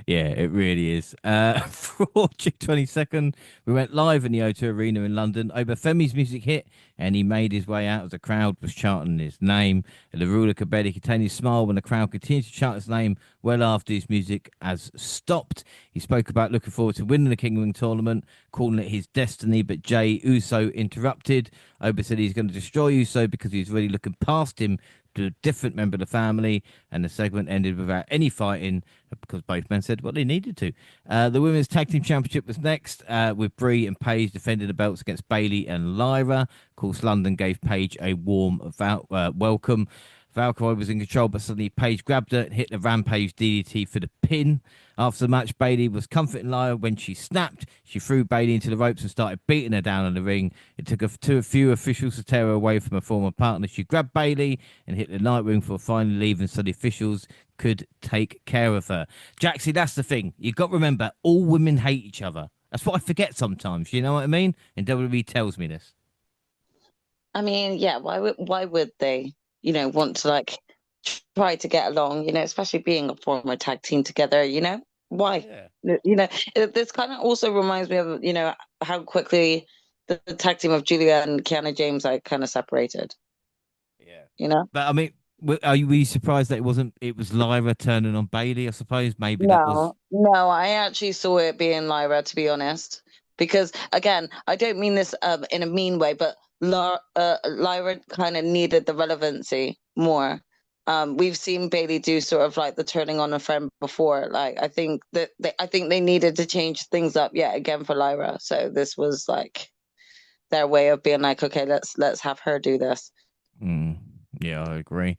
Yeah, it really is. For June 22nd, we went live in the O2 Arena in London. Obafemi's music hit, and he made his way out as the crowd was chanting his name. And the ruler could barely contain his smile when the crowd continued to chant his name well after his music has stopped. He spoke about looking forward to winning the King Ring tournament, calling it his destiny, but Jay Uso interrupted. Oba said he's going to destroy Uso because he's really looking past him to a different member of the family, and the segment ended without any fighting because both men said what they needed to. The Women's Tag Team Championship was next, with Brie and Paige defending the belts against Bailey and Lyra. Of course, London gave Paige a warm welcome. Valkyrie was in control, but suddenly Paige grabbed her and hit the Rampage DDT for the pin. After the match, Bailey was comforting Lyra when she snapped. She threw Bailey into the ropes and started beating her down in the ring. It took a few officials to tear her away from her former partner. She grabbed Bailey and hit the night ring for finally leaving so the officials could take care of her. Jaxie, that's the thing. You've got to remember, all women hate each other. That's what I forget sometimes. You know what I mean? And WWE tells me this. I mean, yeah, why would they, want to like try to get along, especially being a former tag team together, Why? Yeah. This kind of also reminds me of, how quickly the tag team of Julia and Kiana James like kind of separated, Yeah. you know? But I mean, were you surprised that it wasn't? It was Lyra turning on Bailey. I suppose maybe that was. No, I actually saw it being Lyra, to be honest. Because again, I don't mean this in a mean way, but Lyra kind of needed the relevancy more. We've seen Bailey do sort of like the turning on a friend before. Like I think they needed to change things up yet again for Lyra. So this was like their way of being like, okay, let's have her do this. Mm, yeah, I agree.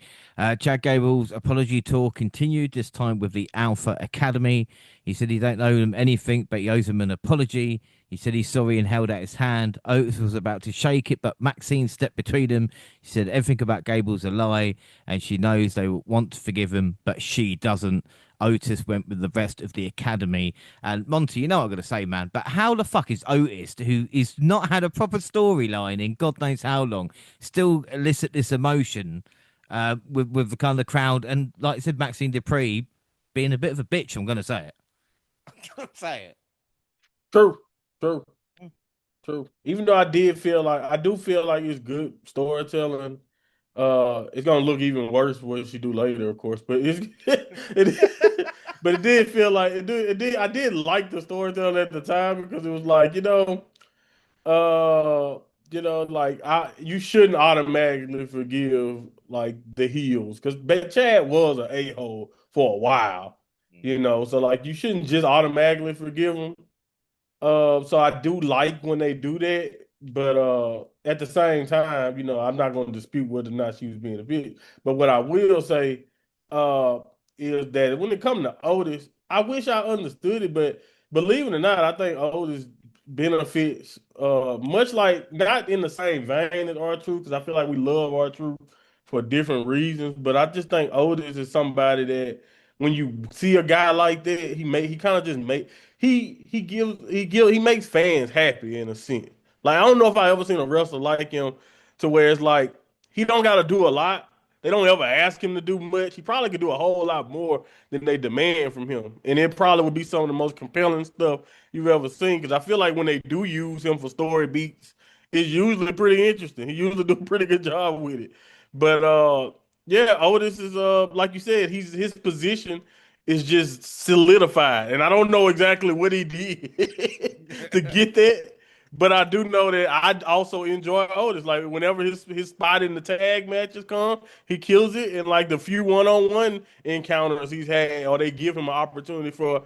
Chad Gable's apology tour continued, this time with the Alpha Academy. He said he don't owe them anything, but he owes them an apology. He said he's sorry and held out his hand. Otis was about to shake it, but Maxine stepped between them. He said everything about Gable's a lie, and she knows they want to forgive him, but she doesn't. Otis went with the rest of the academy. And Monty, you know what I'm going to say, man, but how the fuck is Otis, who is not had a proper storyline in God knows how long, still elicit this emotion with the kind of crowd? And like I said, Maxine Dupree being a bit of a bitch, I'm going to say it. I'm going to say it. True, true, true. Even though I do feel like it's good storytelling. It's gonna look even worse what she do later, of course. But but it did feel like it did. I did like the storytelling at the time because it was like like you shouldn't automatically forgive like the heels because Chad was an a-hole for a while, so like you shouldn't just automatically forgive him. So I do like when they do that, but at the same time, I'm not going to dispute whether or not she was being a bitch. But what I will say uh is that when it comes to Otis, I wish I understood it, but believe it or not, I think Otis benefits much like not in the same vein as R-Truth, because I feel like we love R-Truth for different reasons, but I just think Otis is somebody that when you see a guy like that, he kind of just make he makes fans happy in a sense. Like I don't know if I ever seen a wrestler like him to where it's like he don't got to do a lot. They don't ever ask him to do much. He probably could do a whole lot more than they demand from him, and it probably would be some of the most compelling stuff you've ever seen. Because I feel like when they do use him for story beats, it's usually pretty interesting. He usually do a pretty good job with it. But yeah, Otis is like you said, his position is just solidified. And I don't know exactly what he did to get that. But I do know that I also enjoy Otis. Like whenever his spot in the tag matches come, he kills it. And like the few one-on-one encounters he's had, or they give him an opportunity for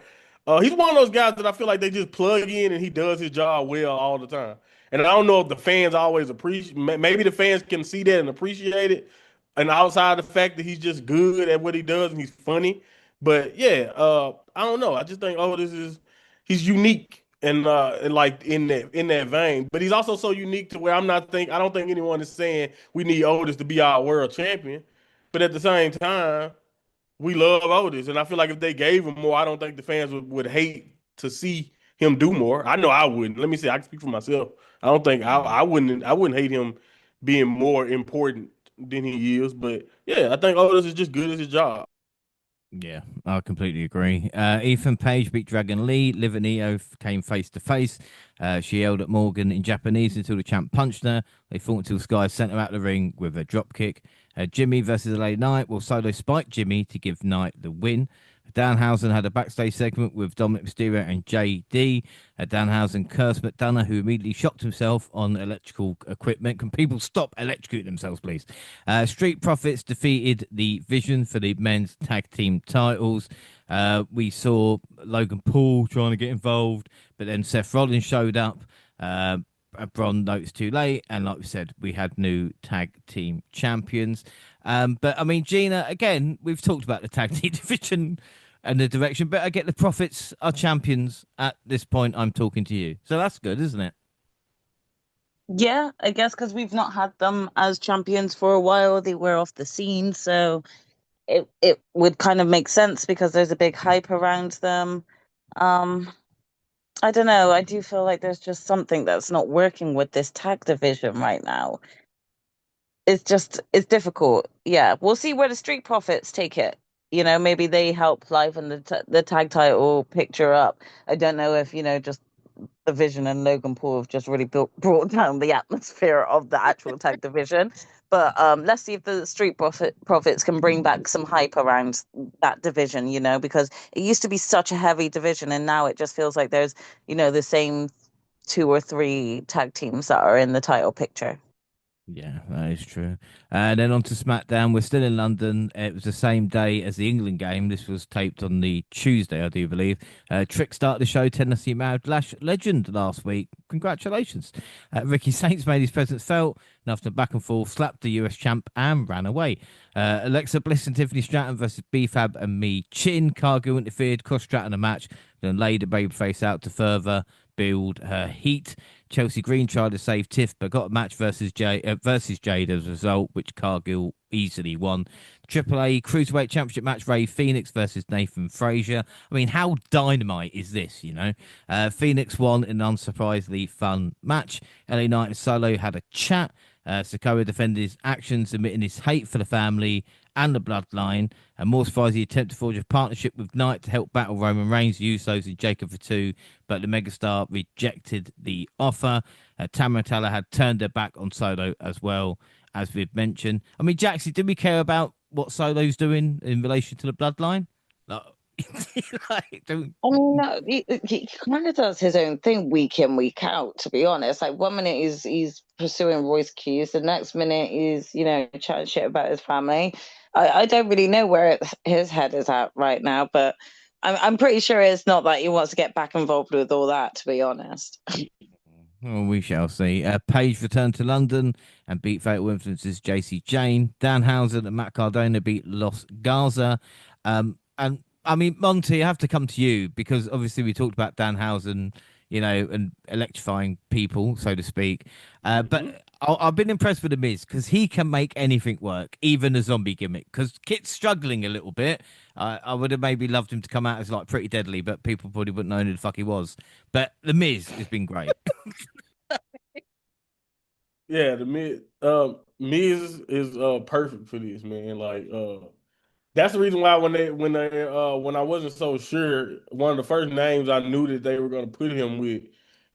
He's one of those guys that I feel like they just plug in and he does his job well all the time. And I don't know if the fans always appreciate. Maybe the fans can see that and appreciate it, and outside the fact that he's just good at what he does and he's funny. But yeah, I don't know. I just think Otis is he's unique and like in that vein. But he's also so unique to where I don't think anyone is saying we need Otis to be our world champion. But at the same time, we love Otis, and I feel like if they gave him more, I don't think the fans would hate to see him do more. I know I wouldn't. Let me say, I can speak for myself. I don't think I wouldn't hate him being more important than he is. But yeah, I think Otis is just good at his job. Yeah, I completely agree. Ethan Page beat Dragon Lee. Liv and Io came face to face. She yelled at Morgan in Japanese until the champ punched her. They fought until Sky sent her out the ring with a drop kick. Jimmy versus LA Knight. Well, Solo spiked Jimmy to give Knight the win. Danhausen had a backstage segment with Dominic Mysterio and JD. Danhausen cursed McDonough, who immediately shocked himself on electrical equipment. Can people stop electrocuting themselves, please? Street Profits defeated the Vision for the men's tag team titles. We saw Logan Paul trying to get involved, but then Seth Rollins showed up. Bron noticed too late, and like we said, we had new tag team champions. But I mean, Gina, again, we've talked about the tag team division and the direction, but I get the Profits are champions at this point. I'm talking to you, so that's good, isn't it? Yeah, I guess because we've not had them as champions for a while. They were off the scene, so it would kind of make sense because there's a big hype around them. Um, I don't know. I do feel like there's just something that's not working with this tag division right now. It's difficult. Yeah, we'll see where the Street Profits take it. Maybe they help liven the tag title picture up. I don't know if just the Vision and Logan Paul have just really brought down the atmosphere of the actual tag division. But let's see if the Profits can bring back some hype around that division. Because it used to be such a heavy division, and now it just feels like there's the same two or three tag teams that are in the title picture. Yeah, that is true. And then on to SmackDown. We're still in London. It was the same day as the England game. This was taped on the Tuesday, I do believe. Trick started the show, Tennessee Mad Lash legend last week. Congratulations. Ricky Saints made his presence felt, and after back and forth, slapped the US champ and ran away. Alexa Bliss and Tiffany Stratton versus B-Fab and Me Chin. Cargill interfered, cost Stratton a match, then laid the babyface out to further build her heat. Chelsea Green tried to save Tiff, but got a match versus Jade as a result, which Cargill easily won. Triple A Cruiserweight Championship match, Ray Phoenix versus Nathan Frazier. I mean, how dynamite is this, Phoenix won in an unsurprisingly fun match. LA Knight and Solo had a chat. Sikoa defended his actions, admitting his hate for the family and the bloodline. And more surprised, he attempted to forge a partnership with Knight to help battle Roman Reigns, Usos, and Jacob for two, but the megastar rejected the offer. Tamatella had turned her back on Solo as well, as we've mentioned. I mean, Jaxie, did we care about what Solo's doing in relation to the bloodline? Like, I mean, no, he kind of does his own thing week in, week out, to be honest. Like 1 minute he's pursuing Royce Keys, the next minute he's, chatting shit about his family. I don't really know where his head is at right now, but I'm pretty sure it's not that he wants to get back involved with all that, to be honest. Well, we shall see. Page returned to London and beat Fatal Influences Jacy Jane. Danhausen and Matt Cardona beat Los Garza. And I mean, Monty, I have to come to you because obviously we talked about Danhausen, and electrifying people, so to speak. But I've been impressed with The Miz because he can make anything work, even a zombie gimmick. Because Kit's struggling a little bit. I would have maybe loved him to come out as like Pretty Deadly, but people probably wouldn't know who the fuck he was. But The Miz has been great. Yeah, the Miz is perfect for this, man. Like that's the reason why when I wasn't so sure, one of the first names I knew that they were gonna put him with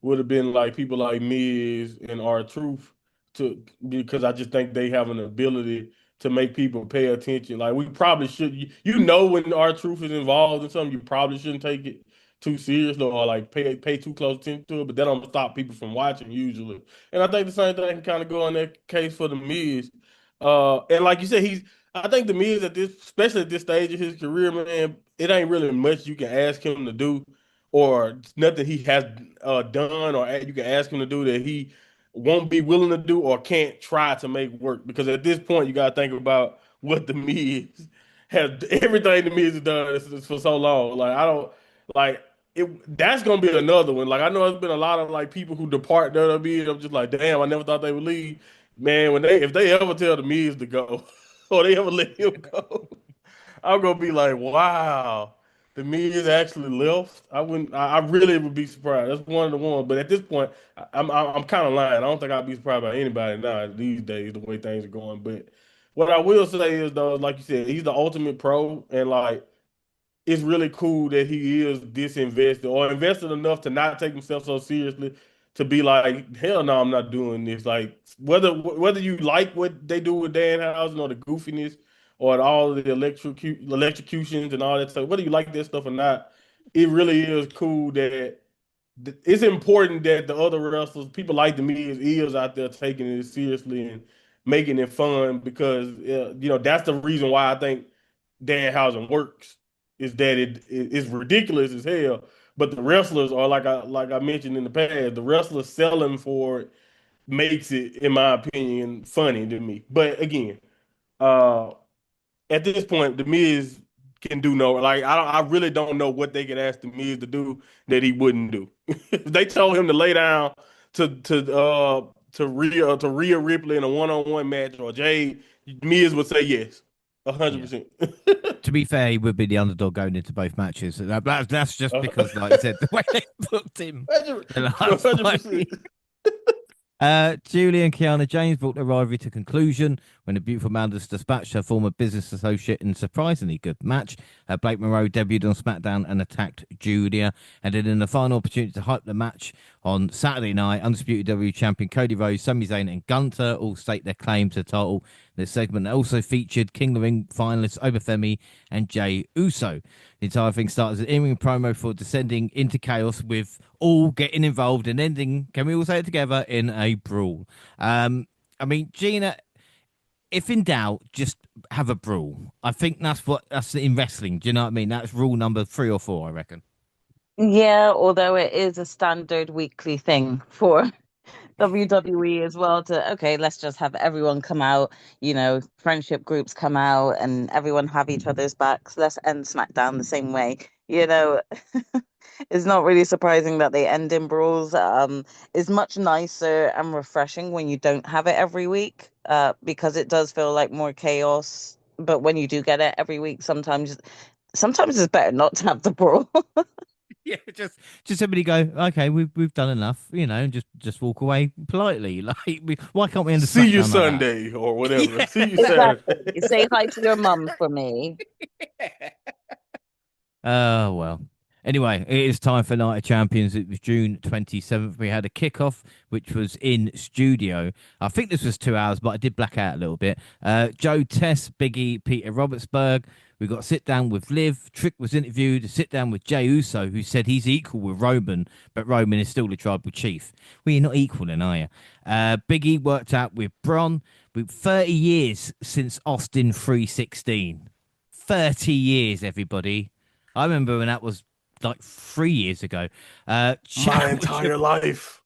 would have been like people like Miz and R-Truth to because I just think they have an ability to make people pay attention. Like we probably should when R-Truth is involved in something, you probably shouldn't take it too seriously or like pay too close attention to it, but that don't stop people from watching usually. And I think the same thing can kind of go in that case for the Miz. And like you said, I think the Miz especially at this stage of his career, man, it ain't really much you can ask him to do. or nothing he has done or you can ask him to do that he won't be willing to do or can't try to make work. Because at this point, you got to think about what the Miz has everything the Miz has done for so long. Like I don't like it. That's gonna be another one. Like I know there's been a lot of like people who depart WWE. And I'm just like, damn, I never thought they would leave. Man, when they if they ever tell the Miz to go or they ever let him go, I'm gonna be like, wow, the Miz actually left. I wouldn't. I really would be surprised. That's one of the ones. But at this point, I'm kind of lying. I don't think I'd be surprised by anybody now these days the way things are going. But what I will say is though, like you said, he's the ultimate pro, and like it's really cool that he is disinvested or invested enough to not take himself so seriously to be like, hell no, I'm not doing this. Like whether you like what they do with Danhausen or the goofiness or all the electrocutions and all that stuff, whether you like that stuff or not, it really is cool that it's important that the other wrestlers, people like the Miz, is out there taking it seriously and making it fun because that's the reason why I think Danhausen works is that it's ridiculous as hell. But the wrestlers are like I mentioned in the past, the wrestlers selling for it makes it, in my opinion, funny to me. But again, uh, at this point, the Miz can do no like I really don't know what they could ask the Miz to do that he wouldn't do. If they told him to lay down to Rhea Ripley in a one-on-one match or Jade, Miz would say yes, Yeah. 100%. To be fair, he would be the underdog going into both matches. That's just because, like I said, the way they booked him. The last 100%. Julie and Kiana James brought their rivalry to conclusion when the beautiful Manders dispatched her former business associate in a surprisingly good match. Blake Monroe debuted on SmackDown and attacked Julia. And then in the final opportunity to hype the match on Saturday night, Undisputed WWE Champion Cody Rhodes, Sami Zayn and Gunter all state their claim to the title. This segment also featured King of the Ring finalists Obafemi and Jey Uso. The entire thing started as an in-ring promo for descending into chaos with all getting involved and ending, can we all say it together, in a brawl. I mean, Gina, if in doubt, just have a brawl. I think that's in wrestling. Do you know what I mean? That's rule number 3 or 4, I reckon. Yeah, although it is a standard weekly thing for WWE as well to, okay, let's just have everyone come out, friendship groups come out and everyone have each other's backs. Let's end SmackDown the same way. It's not really surprising that they end in brawls. It's much nicer and refreshing when you don't have it every week, because it does feel like more chaos. But when you do get it every week, sometimes it's better not to have the brawl. Yeah, just somebody go, okay, we've done enough, and just walk away politely. Like, why can't we understand? See you Sunday or whatever. Yeah. See you Saturday. Exactly. Say hi to your mum for me. Oh, well. Anyway, it is time for Night of Champions. It was June 27th. We had a kickoff, which was in studio. I think this was 2 hours, but I did black out a little bit. Joe Tess, Biggie, Peter Robertsburg. We got a sit down with Liv. Trick was interviewed. A sit down with Jey Uso, who said he's equal with Roman, but Roman is still the tribal chief. Well, you're not equal then, are you? Biggie worked out with Bron. With 30 years since Austin 316. 30 years, everybody. I remember when that was like 3 years ago. My entire life.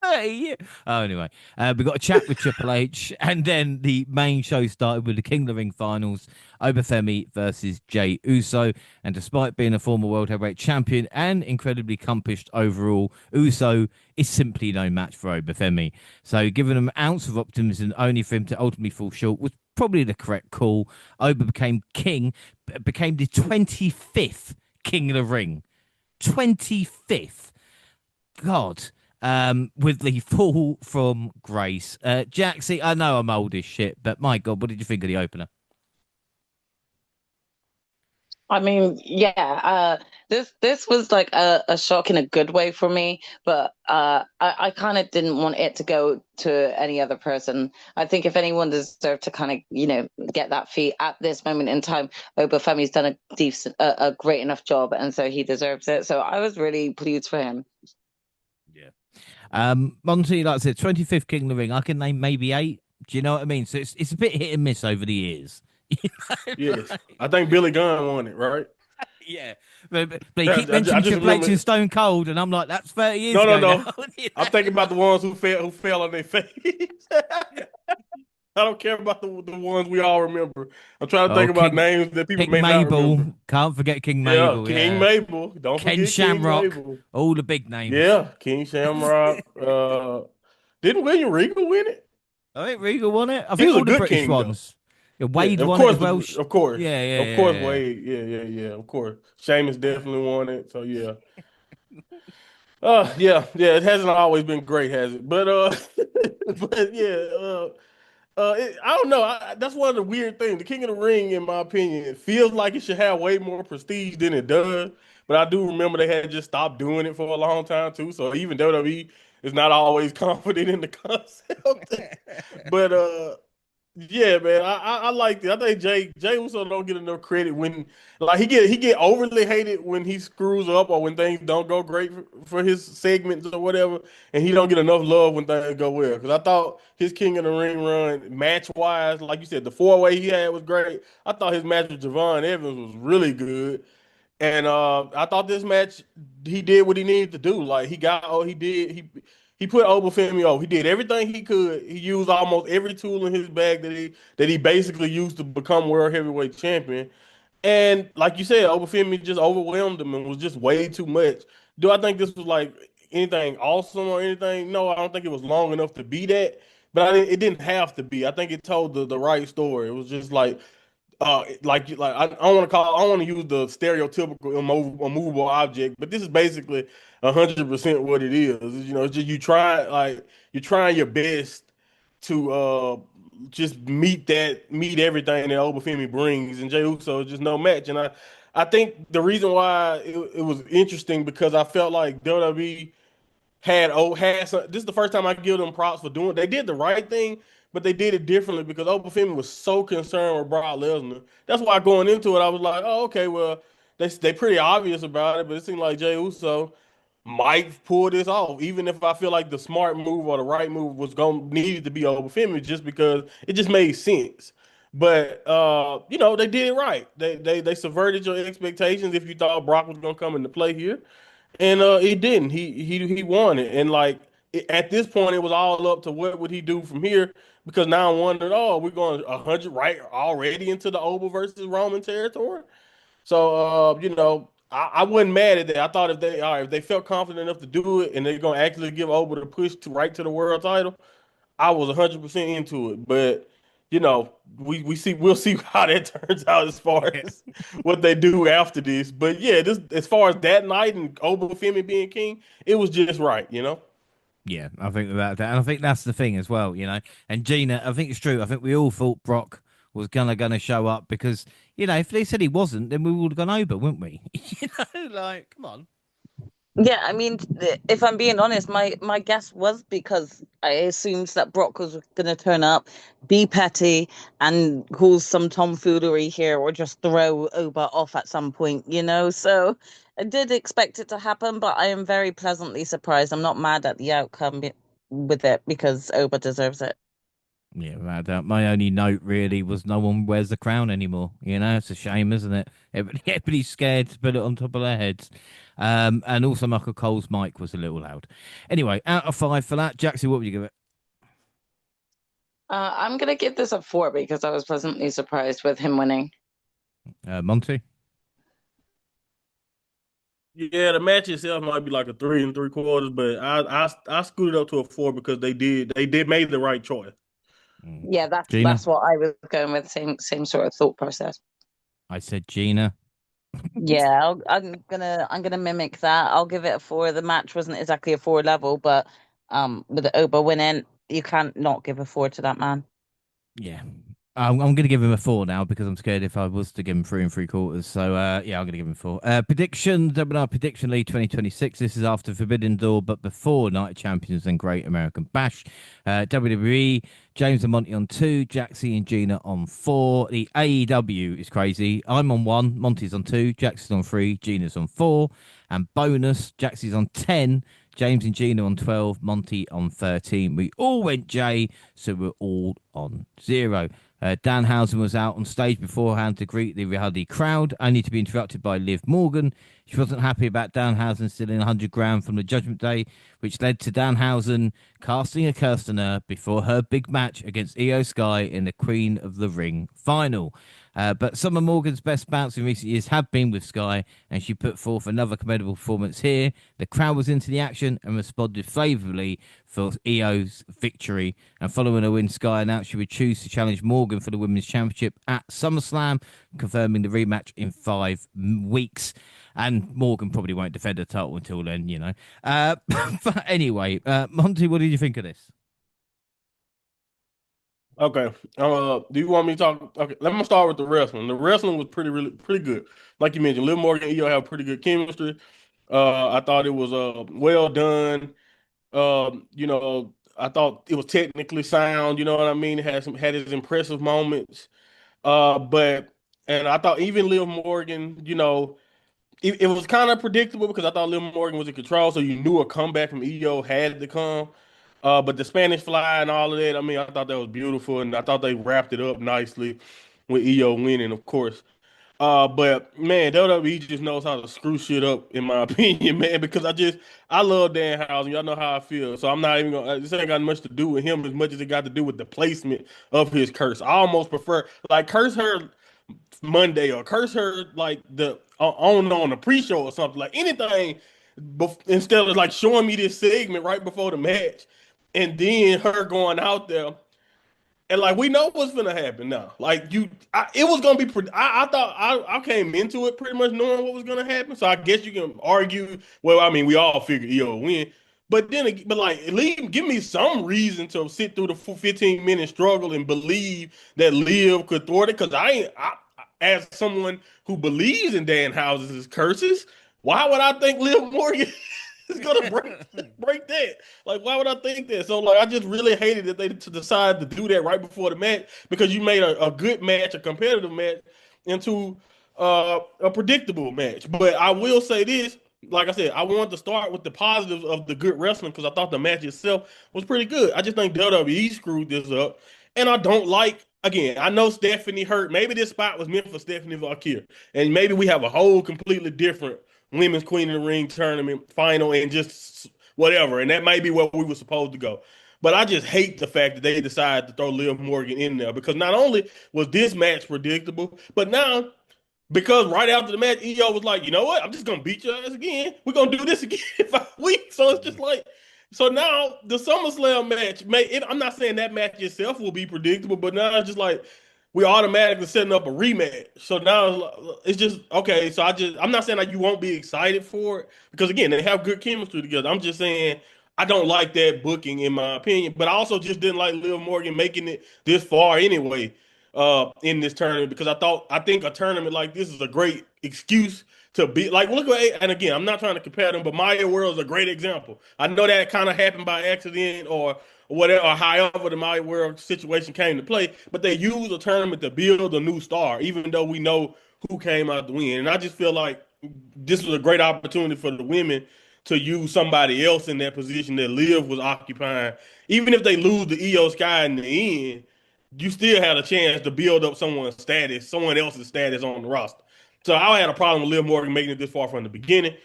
Yeah. Oh, anyway, we got a chat with Triple H, and then the main show started with the King of the Ring finals, Obafemi versus Jey Uso. And despite being a former World Heavyweight Champion and incredibly accomplished overall, Uso is simply no match for Obafemi. So giving him an ounce of optimism only for him to ultimately fall short was probably the correct call. Oba became the 25th King of the Ring. 25th. God. With the fall from grace. Jaxie, I know I'm old as shit, but my God, what did you think of the opener? I mean, yeah, this was like a shock in a good way for me, but I kind of didn't want it to go to any other person. I think if anyone deserved to kind of, get that feat at this moment in time, Obafemi's done a great enough job, and so he deserves it. So I was really pleased for him. Yeah. Monty, like I said, 25th King of the Ring. I can name maybe 8. Do you know what I mean? So it's a bit hit and miss over the years. Yes. I think Billy Gunn won it, right? Yeah, but he I, keep I mentioning just Triple H remember. and Stone Cold, and I'm like, that's 30 years No, no, ago no. now. You I'm know? thinking about the ones who fell on their face. I don't care about the ones we all remember. I'm trying to Oh, think about names that people King may not remember. Mabel, can't forget King Yeah, Mabel. King Yeah, Mabel. Don't Ken forget King Shamrock, Mabel. all the big names. Yeah, King Shamrock. Didn't William Regal win it? I think Regal won it. I He think was a all the good British king though. ones. Yeah, Yeah, Wade of won it course, as well. Yeah, yeah, of course, yeah, Wade. Yeah. Of course, Sheamus definitely won it. So yeah. Yeah. It hasn't always been great, has it? But but yeah. I don't know. That's one of the weird things. The King of the Ring, in my opinion, it feels like it should have way more prestige than it does. But I do remember they had just stopped doing it for a long time too. So even WWE is not always confident in the concept. But yeah, man, I liked it. I think Jay Uso don't get enough credit when like he get overly hated when he screws up or when things don't go great for his segments or whatever, and he don't get enough love when things go well. Because I thought his King of the Ring run, match wise, like you said, the 4-way he had was great. I thought his match with Javon Evans was really good. And I thought this match he did what he needed to do. Like he put Obafemi over. He did everything he could. He used almost every tool in his bag that he basically used to become world heavyweight champion. And like you said, Obafemi just overwhelmed him and was just way too much. Do I think this was like anything awesome or anything? No, I don't think it was long enough to be that. But it didn't have to be. I think it told the right story. It was just like I don't want to call I don't want to use the stereotypical immovable object, but this is basically 100% what it is. You know, it's just you're trying your best to just meet everything that Obafemi brings, and Jey Uso is just no match. And I think the reason why it was interesting because I felt like WWE had some, this is the first time I give them props for doing. They did the right thing, but they did it differently because Obafemi was so concerned with Brock Lesnar. That's why going into it, I was like, oh, okay, well, they pretty obvious about it, but it seemed like Jey Uso might pull this off, even if I feel like the smart move or the right move was going needed to be Obafemi, just because it just made sense. But they did it right. They subverted your expectations if you thought Brock was gonna come into play here. And he didn't. He won it. And like at this point, it was all up to what would he do from here. Because now I'm wondering, oh, we're going 100 right already into the Oval versus Roman territory. So I wasn't mad at that. I thought if they felt confident enough to do it and they're gonna actually give Oval the push to right to the world title, I was 100% into it. But we'll see how that turns out as far yeah. as what they do after this. But yeah, this as far as that night and Obafemi being king, it was just right. Yeah, I think about that, and I think that's the thing as well, you know. And Gina, I think it's true. I think we all thought Brock was gonna show up because if they said he wasn't, then we would have gone over, wouldn't we? Like come on. Yeah, I mean, if I'm being honest, my guess was because I assumed that Brock was going to turn up, be petty, and cause some tomfoolery here, or just throw Oba off at some point. So I did expect it to happen, but I am very pleasantly surprised. I'm not mad at the outcome with it because Oba deserves it. Yeah, without doubt. My only note really was no one wears the crown anymore. It's a shame, isn't it? Everybody's scared to put it on top of their heads. And also Michael Cole's mic was a little loud. Anyway, out of 5 for that. Jaxie, what would you give it? I'm gonna give this a 4 because I was pleasantly surprised with him winning. Monty? Yeah, the match itself might be like a 3 3/4, but I scooted up to a 4 because they did made the right choice. Yeah, Gina? that's what I was going with. Same sort of thought process. I said Gina. Yeah, I'm gonna mimic that. I'll give it a 4. The match wasn't exactly a 4 level, but with the Oba winning, you can't not give a 4 to that man. Yeah. I'm going to give him a 4 now because I'm scared if I was to give him 3 3/4. So, yeah, I'm going to give him 4. Prediction, WNR Prediction League 2026. This is after Forbidden Door, but before Night of Champions and Great American Bash. WWE, James and Monty on 2, Jaxie and Gina on 4. The AEW is crazy. I'm on 1, Monty's on 2, Jaxie's on 3, Gina's on 4. And bonus, Jaxie's on 10, James and Gina on 12, Monty on 13. We all went J, so we're all on 0. Danhausen was out on stage beforehand to greet the rowdy crowd, only to be interrupted by Liv Morgan. She wasn't happy about Danhausen stealing 100 grand from the Judgment Day, which led to Danhausen casting a curse on her before her big match against Io Sky in the Queen of the Ring final. But some of Morgan's best bouts in recent years have been with Sky, and she put forth another commendable performance here. The crowd was into the action and responded favourably for Io's victory. And following a win, Sky announced she would choose to challenge Morgan for the Women's Championship at SummerSlam, confirming the rematch in 5 weeks. And Morgan probably won't defend her title until then, you know. But anyway, Monty, what did you think of this? Okay. Do you want me to talk? Okay, let me start with the wrestling. The wrestling was pretty good. Like you mentioned, Liv Morgan and Io have pretty good chemistry. I thought it was well done. I thought it was technically sound. You know what I mean? It had its impressive moments. But and I thought even Liv Morgan, it was kind of predictable because I thought Liv Morgan was in control, so you knew a comeback from Io had to come. But the Spanish Fly and all of that, I mean, I thought that was beautiful, and I thought they wrapped it up nicely with Io winning, of course. But man, WWE just knows how to screw shit up, in my opinion, man. Because I love Danhausen. Y'all know how I feel, so I'm not even gonna. This ain't got much to do with him as much as it got to do with the placement of his curse. I almost prefer like curse her Monday or curse her like the on the pre-show or something like anything. Instead of like showing me this segment right before the match and then her going out there and like we know what's gonna happen now. Like it was gonna be. I thought I came into it pretty much knowing what was gonna happen. So I guess you can argue. Well, I mean, we all figured Io would win, but like give me some reason to sit through the 15-minute struggle and believe that Liv could thwart it. Because as someone who believes in Danhausen's curses, why would I think Liv Morgan is gonna break that? Like, why would I think that? So, like, I just really hated that they decided to do that right before the match because you made a good match, a competitive match, into a predictable match. But I will say this. Like I said, I wanted to start with the positives of the good wrestling because I thought the match itself was pretty good. I just think WWE screwed this up. And I don't like, again, I know Stephanie hurt. Maybe this spot was meant for Stephanie Valkyrie. And maybe we have a whole completely different Women's Queen of the Ring tournament final and just whatever. And that might be where we were supposed to go. But I just hate the fact that they decided to throw Liv Morgan in there because not only was this match predictable, but now because right after the match, Io was like, you know what? I'm just gonna beat your ass again. We're gonna do this again in 5 weeks. So it's just like, so now the SummerSlam match, I'm not saying that match itself will be predictable, but now it's just like we automatically setting up a rematch. So now it's just okay. So I'm not saying like you won't be excited for it because again they have good chemistry together. I'm just saying I don't like that booking in my opinion, but I also just didn't like Liv Morgan making it this far anyway in this tournament because I think a tournament like this is a great excuse to be like look at, and again I'm not trying to compare them, but Maya World is a great example. I know that kind of happened by accident or whatever, or however the Maya World situation came to play, but they used a tournament to build a new star, even though we know who came out to win. And I just feel like this was a great opportunity for the women to use somebody else in that position that Liv was occupying. Even if they lose the Io Sky in the end, you still had a chance to build up someone else's status on the roster. So I had a problem with Liv Morgan making it this far from the beginning.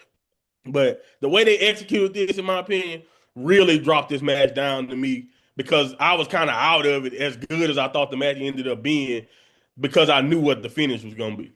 But the way they executed this, in my opinion, really dropped this match down to me because I was kind of out of it as good as I thought the match ended up being because I knew what the finish was going to be.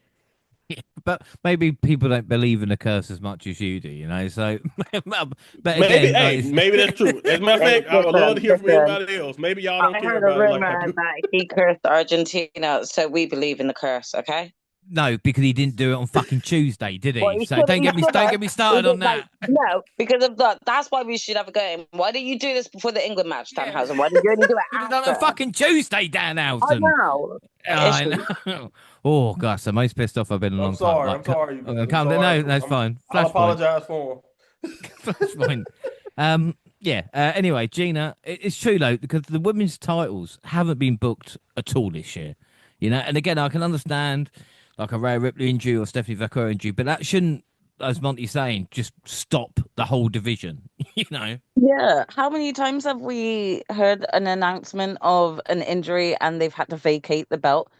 But maybe people don't believe in the curse as much as you do, you know. So, but maybe, again, maybe that's true. As a matter of fact, I would love to hear from anybody else. Maybe y'all don't I care heard a about it like I rumor do. that he cursed Argentina, so we believe in the curse, okay? no, because he didn't do it on fucking Tuesday, did Well, he? he So should don't get me started on like, that. no, because of that. That's why we should have a game. Why didn't you do this before the England match, Danhausen? Why did you only do it Could have done it on after? fucking Tuesday, I Danhausen. know. I know. Oh gosh, the most pissed off I've been in a long time. I'm sorry. No, that's fine. I'll Flashpoint. apologize for him. Flashpoint. Yeah. Anyway, Gina, it's true though because the women's titles haven't been booked at all this year. You know, and again, I can understand like a Rhea Ripley injury or Stephanie Vaquer injury, but that shouldn't as Monty's saying, just stop the whole division. You know. Yeah. How many times have we heard an announcement of an injury and they've had to vacate the belt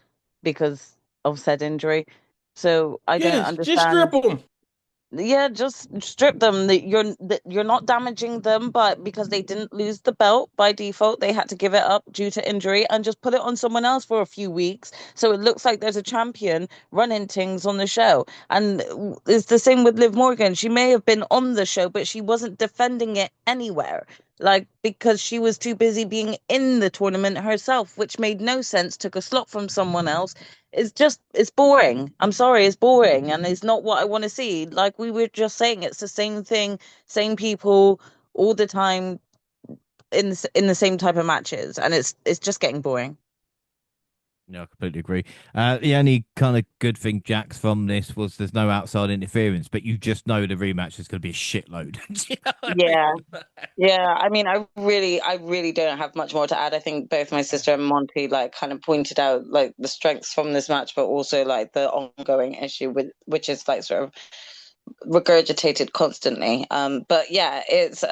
because of said injury? So I don't Yes, just strip understand. them. Yeah, just strip them. You're not damaging them, but because they didn't lose the belt by default, they had to give it up due to injury and just put it on someone else for a few weeks. So it looks like there's a champion running things on the show. And it's the same with Liv Morgan. She may have been on the show, but she wasn't defending it anywhere. Like because she was too busy being in the tournament herself, which made no sense, took a slot from someone else. It's boring. I'm sorry, it's boring and it's not what I want to see. Like we were just saying, it's the same thing, same people all the time in the same type of matches, and it's just getting boring. No, I completely agree. The only kind of good thing, Jax, from this was there's no outside interference, but you just know the rematch is going to be a shitload. You know what I Yeah. mean? Yeah, I mean, I really don't have much more to add. I think both my sister and Monty like kind of pointed out like the strengths from this match, but also like the ongoing issue with which is like sort of regurgitated constantly. But yeah, it's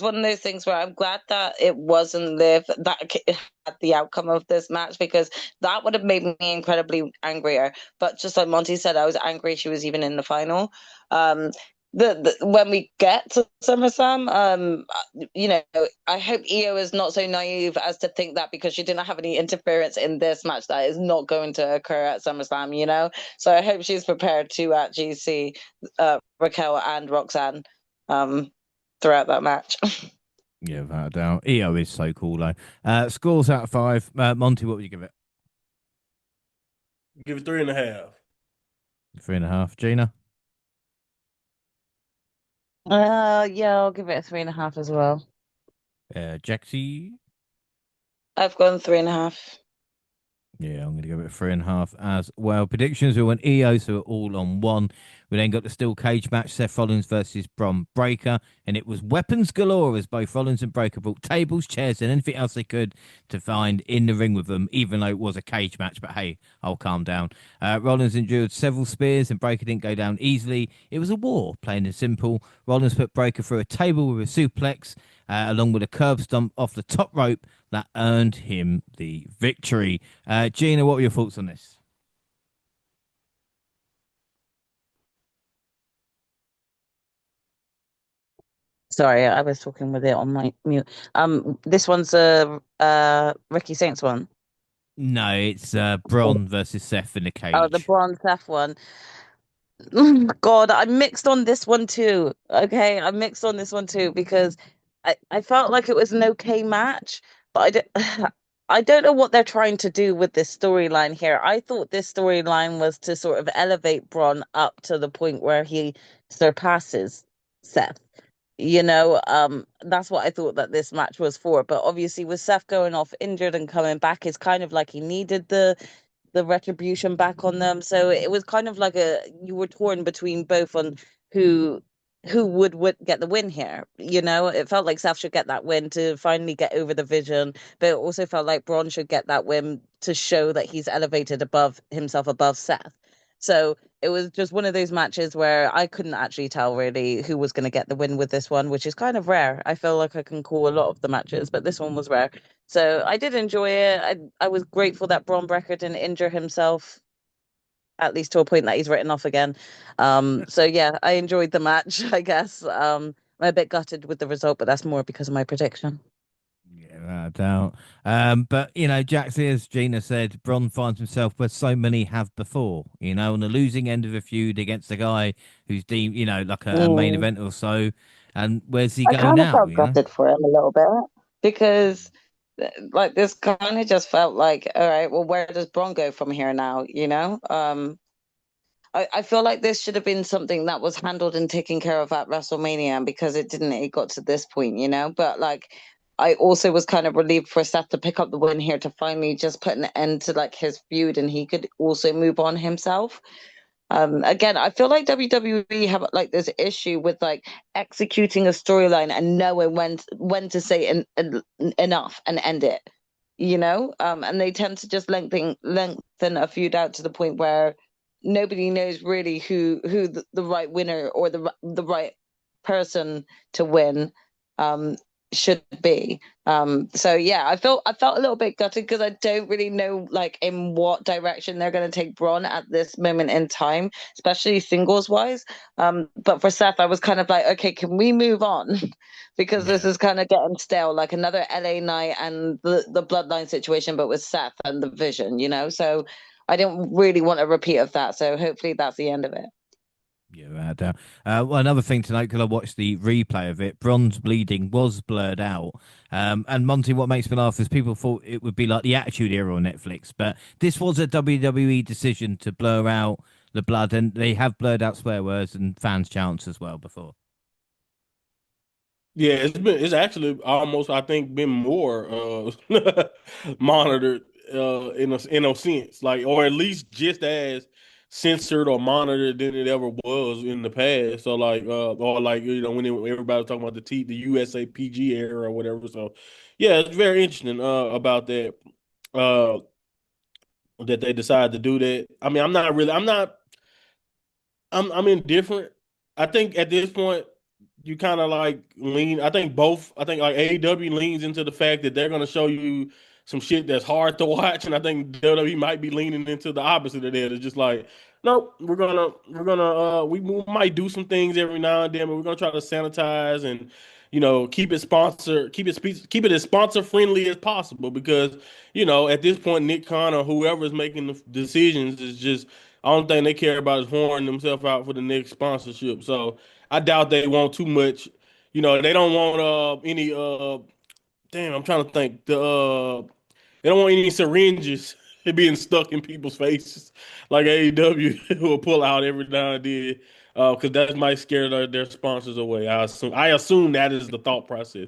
one of those things where I'm glad that it wasn't Liv that had the outcome of this match because that would have made me incredibly angrier. But just like Monty said, I was angry she was even in the final. Um, when we get to SummerSlam, you know, I hope Io is not so naive as to think that because she didn't have any interference in this match, that is not going to occur at SummerSlam. You know, so I hope she's prepared to actually see Raquel and Roxanne throughout that match. Yeah, without a doubt. EO is so cool, though. Scores out of 5. Monty, what would you give it? Give it 3.5. 3.5. Gina? Yeah, I'll give it a 3.5 as well. Jaxie? I've gone 3.5. Yeah, I'm going to give it a 3.5 as well. Predictions, we went EO, so we're all on one. We then got the steel cage match, Seth Rollins versus Bron Breakker, and it was weapons galore as both Rollins and Breakker brought tables, chairs, and anything else they could to find in the ring with them, even though it was a cage match. But hey, I'll calm down. Rollins endured several spears, and Breakker didn't go down easily. It was a war, plain and simple. Rollins put Breakker through a table with a suplex, along with a curb stomp off the top rope that earned him the victory. Gina, what were your thoughts on this? Sorry, I was talking with it on my mute. This one's Ricky Saints one. No, it's Bron versus Seth in the Oh, the cage. Braun Seth one. God, I'm mixed on this one too. Okay, I'm mixed on this one too because I felt like it was an okay match, but I don't know what they're trying to do with this storyline here. I thought this storyline was to sort of elevate Braun up to the point where he surpasses Seth. That's what I thought that this match was for. But obviously, with Seth going off injured and coming back, it's kind of like he needed the retribution back on them. So it was kind of like you were torn between both on who who would get the win here. It felt like Seth should get that win to finally get over the vision, but it also felt like Braun should get that win to show that he's elevated above himself above Seth. So it was just one of those matches where I couldn't actually tell really who was going to get the win with this one, which is kind of rare. I feel like I can call a lot of the matches, but this one was rare. So I did enjoy it. I was grateful that Braun Breaker didn't injure himself, at least to a point that he's written off again. So yeah, I enjoyed the match, I guess. I'm a bit gutted with the result, but that's more because of my prediction. Yeah, without a doubt. But Jaxie, as Gina said, Bron finds himself where so many have before. On the losing end of a feud against a guy who's deemed, like a main Mm. event or so. And where's he I go kind of now? felt gutted for him a little bit because, like, this kind of just felt like, all right, well, where does Bron go from here now? I feel like this should have been something that was handled and taken care of at WrestleMania, and because it didn't, it got to this point. But like, I also was kind of relieved for Seth to pick up the win here to finally just put an end to like his feud, and he could also move on himself. Again, I feel like WWE have like this issue with like executing a storyline and knowing when to say enough and end it. And they tend to just lengthen a feud out to the point where nobody knows really who the right winner or the right person to win should be. So yeah, I felt a little bit gutted because I don't really know like in what direction they're going to take Braun at this moment in time, especially singles wise. But for Seth, I was kind of like, okay, can we move on? Because this is kind of getting stale, like another LA night and the bloodline situation, but with Seth and the Vision, you know. So I didn't really want a repeat of that. So hopefully that's the end of it. Yeah, without doubt. Well, another thing tonight, because I watched the replay of it, bronze bleeding was blurred out. And Monty, what makes me laugh is people thought it would be like the Attitude Era on Netflix, but this was a WWE decision to blur out the blood, and they have blurred out swear words and fans chants as well before. Yeah, it's actually almost, I think, been more monitored in a sense, like, or at least just as censored or monitored than it ever was in the past. So like or like, when everybody was talking about the USA PG era or whatever. So yeah, it's very interesting about uh that they decided to do that. I mean, I'm indifferent. I think at this point you kind of like lean. I think like AEW leans into the fact that they're going to show you some shit that's hard to watch, and I think WWE might be leaning into the opposite of that. It's just like, nope, we might do some things every now and then, but we're gonna try to sanitize and keep it as sponsor friendly as possible because at this point Nick Khan or whoever is making the decisions is just, I don't think they care about is whoring themselves out for the next sponsorship. So I doubt they want too much. They don't want any damn, I'm trying to think. They don't want any syringes being stuck in people's faces like AEW will pull out every now and then. Because that might scare their sponsors away. I assume that is the thought process.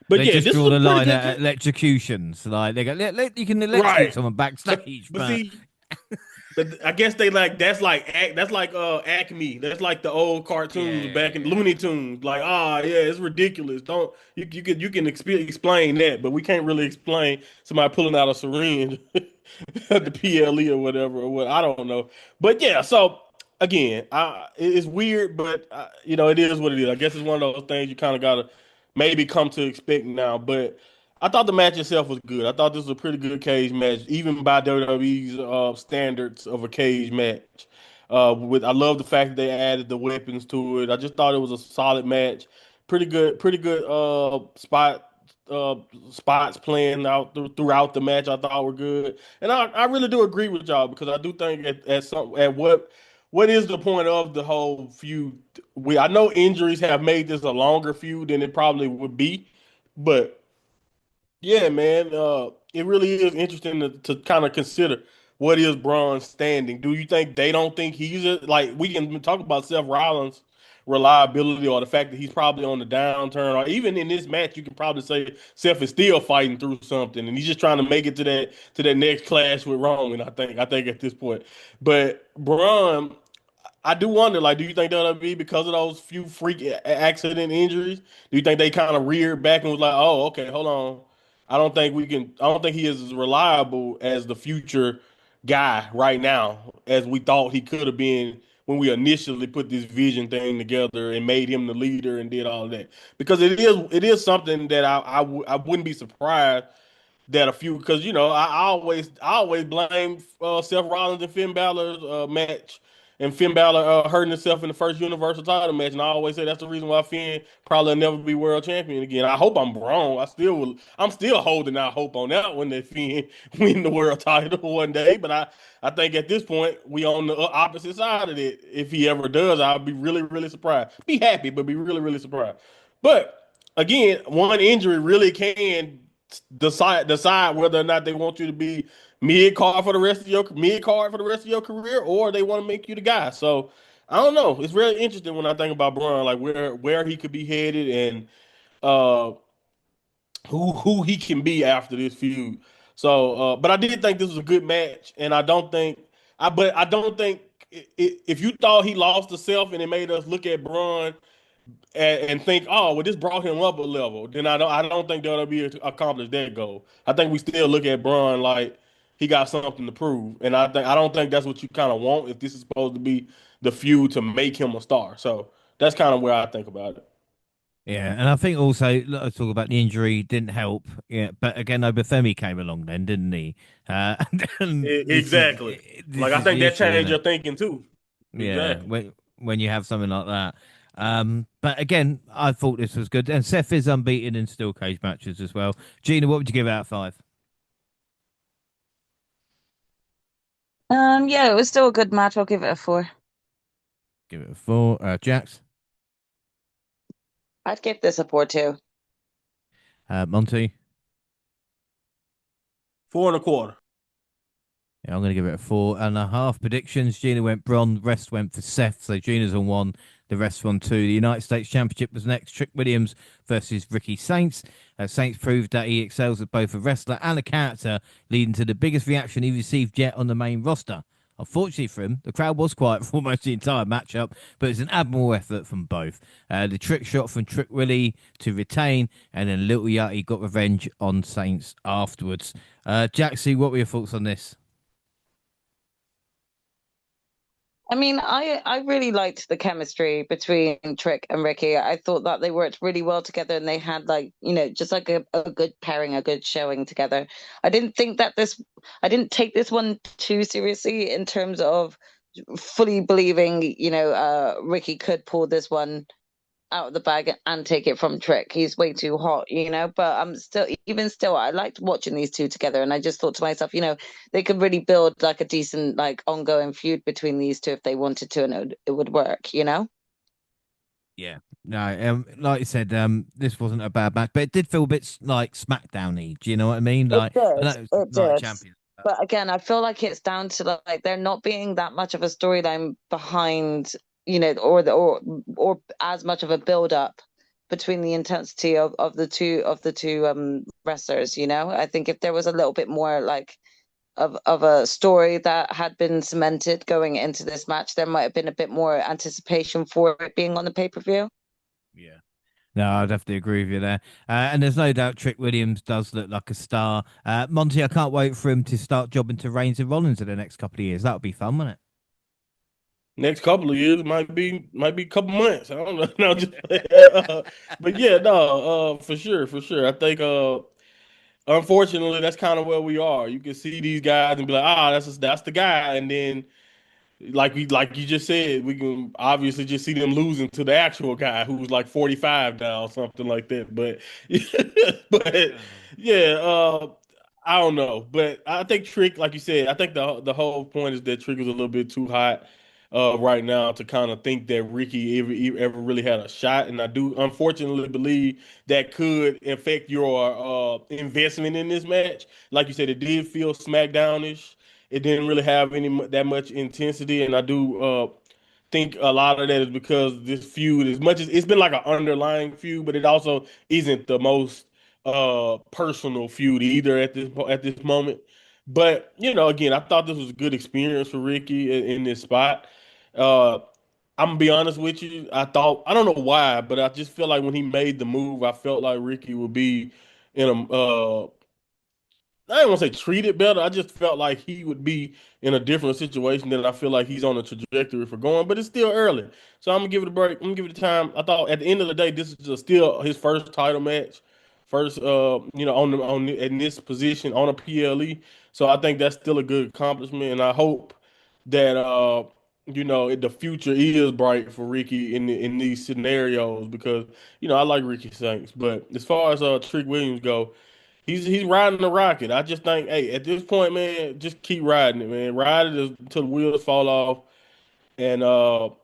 But They yeah, just this is draw a the pretty line good at electrocutions. Like they go, you can electrocute right. someone backstage, But but see, I guess they like that's like Acme. That's like the old cartoons back in yeah. Looney Tunes. Like, yeah, it's ridiculous. Don't you can explain that, but we can't really explain somebody pulling out a syringe at the PLE or whatever or what, I don't know. But yeah, so again, it's weird, but it is what it is. I guess it's one of those things you kind of gotta maybe come to expect now. But I thought the match itself was good. I thought this was a pretty good cage match, even by WWE's standards of a cage match. I love the fact that they added the weapons to it. I just thought it was a solid match. Pretty good uh, spots playing out throughout the match. I thought were good, and I really do agree with y'all because I do think at what is the point of the whole feud? I know injuries have made this a longer feud than it probably would be, but yeah, man. It really is interesting to kind of consider what is Braun's standing. Do you think they don't think he's like, we can talk about Seth Rollins' reliability or the fact that he's probably on the downturn, or even in this match, you can probably say Seth is still fighting through something and he's just trying to make it to that next clash with Roman. I think at this point, but Braun, I do wonder, like, do you think that'll be because of those few freak accident injuries? Do you think they kind of reared back and was like, "Oh, okay, hold on. I don't think we can. I don't think he is as reliable as the future guy right now as we thought he could have been when we initially put this vision thing together and made him the leader and did all of that." Because it is something that I wouldn't be surprised that a few, because I always blame Seth Rollins and Finn Balor's match, and Finn Balor hurting himself in the first Universal title match, and I always say that's the reason why Finn probably will never be world champion again. I hope I'm wrong. I'm still holding out hope on that one that Finn win the world title one day, but I think at this point we on the opposite side of it. If he ever does, I'll be really really surprised. Be happy, but be really really surprised. But again, one injury really can decide whether or not they want you to be mid card for the rest of your career, or they want to make you the guy. So I don't know. It's really interesting when I think about Braun, like where he could be headed and uh who he can be after this feud. So, but I did think this was a good match, and I don't think if you thought he lost the self and it made us look at Braun and think, oh, well, this brought him up a level, then I don't think that'll be accomplished that goal. I think we still look at Braun like he got something to prove. And I don't think that's what you kind of want if this is supposed to be the feud to make him a star. So that's kind of where I think about it. Yeah, and I think also let's talk about the injury didn't help. Yeah, but again, Obafemi came along then, didn't he? And Exactly. Like this I is think the that issue, isn't changed it? your thinking too. Yeah, Exactly. when you have something like that. But again, I thought this was good, and Seth is unbeaten in steel cage matches as well. Gina, what would you give out of 5? Yeah, it was still a good match. I'll give it a 4. Give it a 4. Jax, I'd give this a 4 too. Monty. 4.25. Yeah, I'm going to give it a 4.5. Predictions: Gina went bronze, the rest went for Seth. So Gina's on 1, the rest on 2. The United States Championship was next. Trick Williams versus Ricky Saints. Saints proved that he excels as both a wrestler and a character, leading to the biggest reaction he received yet on the main roster. Unfortunately for him, the crowd was quiet for almost the entire matchup, but it's an admirable effort from both. The trick shot from Trick Willie to retain, and then Little Yachty got revenge on Saints afterwards. Jaxie, what were your thoughts on this? I mean, I really liked the chemistry between Trick and Ricky. I thought that they worked really well together and they had like, just like a good pairing, a good showing together. I didn't think that I didn't take this one too seriously in terms of fully believing, Ricky could pull this one out of the bag and take it from Trick. He's way too hot. But I'm still, even still, I liked watching these two together, and I just thought to myself, they could really build like a decent, like ongoing feud between these two if they wanted to, and it would work. Yeah. No, like you said, this wasn't a bad match, but it did feel a bit like SmackDown-y. Do you know what I mean? It Like, I did, know it's it Night of did. Champions. But again, I feel like it's down to like there not being that much of a storyline behind, or as much of a build up between the intensity of the two wrestlers. I think if there was a little bit more like of a story that had been cemented going into this match, there might have been a bit more anticipation for it being on the pay-per-view. Yeah. No, I'd have to agree with you there. And there's no doubt Trick Williams does look like a star. Monty, I can't wait for him to start jobbing to Reigns and Rollins in the next couple of years. That would be fun, wouldn't it? Next couple of years might be a couple months. I don't know. No, but yeah, no, for sure. I think unfortunately that's kind of where we are. You can see these guys and be like, that's the guy, and then like you just said, we can obviously just see them losing to the actual guy who's like 45 now, or something like that. But but yeah, I don't know. But I think Trick, like you said, I think the whole point is that Trick is a little bit too hot right now to kind of think that Ricky ever really had a shot. And I do unfortunately believe that could affect your investment in this match. Like you said, it did feel SmackDownish. It didn't really have that much intensity, and I do think a lot of that is because this feud, as much as it's been like an underlying feud, but it also isn't the most personal feud either at this moment. But again, I thought this was a good experience for Ricky in this spot. Uh, I'm gonna be honest with you. I don't know why, but I just feel like when he made the move, I felt like Ricky would be in a I don't want to say treated better. I just felt like he would be in a different situation than I feel like he's on a trajectory for going. But it's still early, so I'm gonna give it a break. I'm gonna give it time. I thought at the end of the day, this is still his first title match, first in this position on a PLE. So I think that's still a good accomplishment, and I hope that the future is bright for Ricky in these scenarios because I like Ricky Saints. But as far as Trick Williams go. He's riding the rocket. I just think, hey, at this point, man, just keep riding it, man. Ride it until the wheels fall off. And y'all,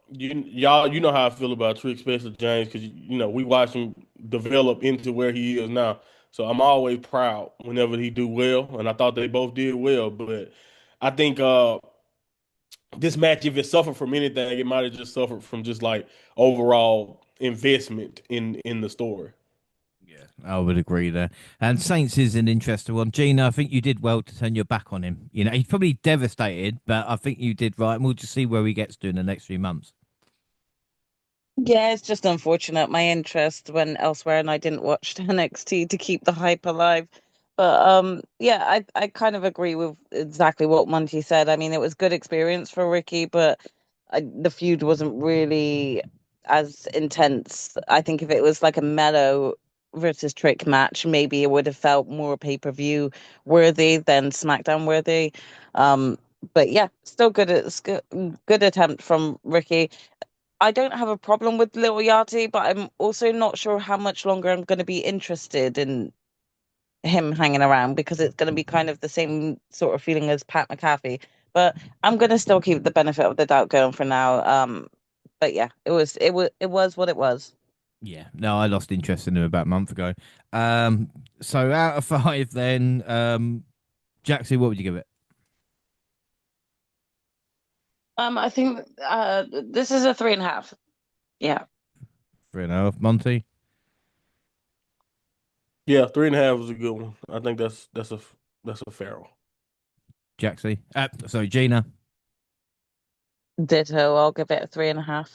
you know how I feel about Trick Spencer James because we watch him develop into where he is now. So I'm always proud whenever he do well, and I thought they both did well. But I think this match, if it suffered from anything, it might have just suffered from just like overall investment in the story. Yeah, I would agree there. And Saints is an interesting one. Gina, I think you did well to turn your back on him. He's probably devastated, but I think you did right. And we'll just see where he gets to in the next few months. Yeah, it's just unfortunate. My interest went elsewhere and I didn't watch NXT to keep the hype alive. But yeah, I kind of agree with exactly what Monty said. I mean, it was good experience for Ricky, but the feud wasn't really as intense. I think if it was like a Mello versus Trick match, maybe it would have felt more pay-per-view worthy than SmackDown worthy. Um, but yeah, still good attempt from Ricky. I don't have a problem with Lil Yachty, but I'm also not sure how much longer I'm going to be interested in him hanging around because it's going to be kind of the same sort of feeling as Pat McAfee. But I'm going to still keep the benefit of the doubt going for now. But yeah, it was what it was. Yeah, no, I lost interest in him about a month ago. So out of five, then, Jaxie, what would you give it? I think this is a 3.5. Yeah. 3.5. Monty, Yeah, 3.5 was a good one. I think that's a fair one. Jaxie. Sorry, Gina. Ditto. I'll give it a 3.5.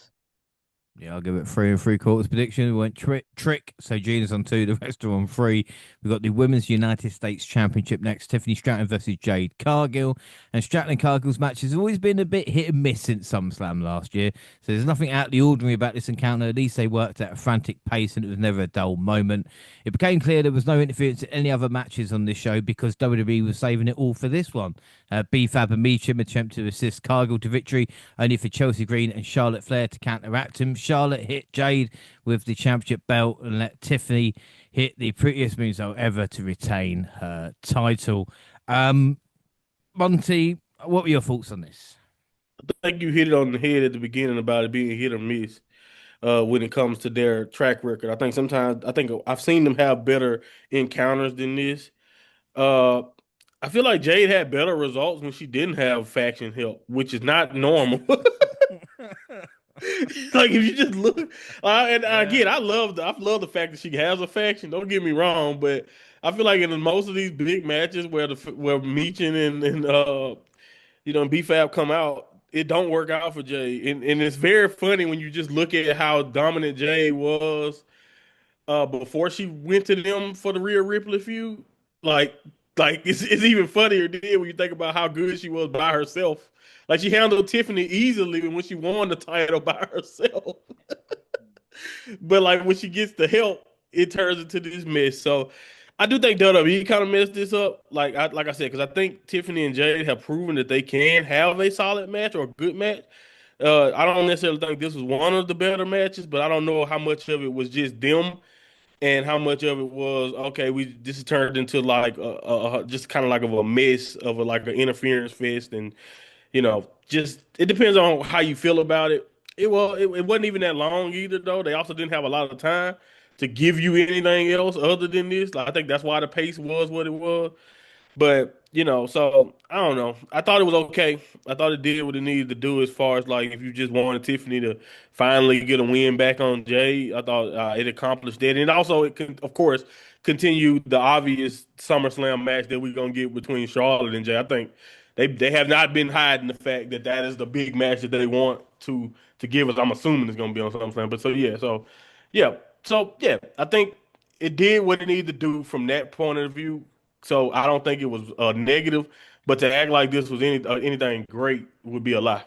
Yeah, I'll give it 3 3/4 prediction. We went trick. So Gina's on 2, the rest are on 3. We've got the Women's United States Championship next. Tiffany Stratton versus Jade Cargill. And Stratton and Cargill's matches have always been a bit hit and miss since SummerSlam last year. So there's nothing out of the ordinary about this encounter. At least they worked at a frantic pace and it was never a dull moment. It became clear there was no interference in any other matches on this show because WWE was saving it all for this one. B-Fab and Meacham attempt to assist Cargill to victory, only for Chelsea Green and Charlotte Flair to counteract him. Charlotte hit Jade with the championship belt and let Tiffany hit the prettiest moonsault ever to retain her title. Monty, what were your thoughts on this? I think you hit it on the head at the beginning about it being hit or miss when it comes to their track record. I think I've seen them have better encounters than this. Uh, I feel like Jade had better results when she didn't have faction help, which is not normal. Like if you just look, again, I love the fact that she has a faction. Don't get me wrong, but I feel like in most of these big matches where Meechin and B-Fab come out, it don't work out for Jay. And it's very funny when you just look at how dominant Jay was before she went to them for the Rhea Ripley feud. Like, like it's even funnier than when you think about how good she was by herself. Like she handled Tiffany easily when she won the title by herself. But like when she gets the help, it turns into this mess. So I do think WWE kind of messed this up. Like I said, because I think Tiffany and Jade have proven that they can have a solid match or a good match. I don't necessarily think this was one of the better matches, but I don't know how much of it was just them and how much of it was okay. This has turned into like just kind of like of a mess of like an interference fest, and just it depends on how you feel about it. It wasn't even that long either, though. They also didn't have a lot of time to give you anything else other than this. Like, I think that's why the pace was what it was. But, so I don't know. I thought it was okay. I thought it did what it needed to do as far as like if you just wanted Tiffany to finally get a win back on Jay. I thought it accomplished that. And also, it can, of course, continue the obvious SummerSlam match that we're going to get between Charlotte and Jay. I think they have not been hiding the fact that that is the big match that they want to give us. I'm assuming it's going to be on SummerSlam. But yeah. So yeah, I think it did what it needed to do from that point of view. So I don't think it was negative, but to act like this was anything great would be a lie.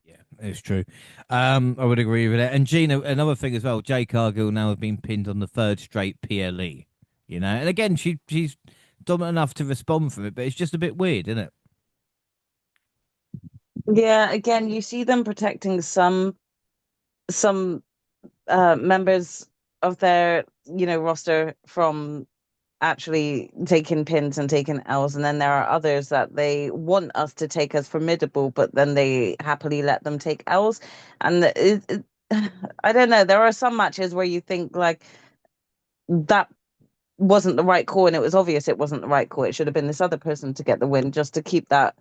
Yeah, it's true. I would agree with that. And Gina, another thing as well, Jay Cargill now has been pinned on the third straight PLE. And again, she's dominant enough to respond from it, but it's just a bit weird, isn't it? Yeah, again, you see them protecting some members of their roster from actually taking pins and taking L's, and then there are others that they want us to take as formidable, but then they happily let them take L's. And I don't know, there are some matches where you think like that wasn't the right call, and it was obvious it wasn't the right call. It should have been this other person to get the win, just to keep that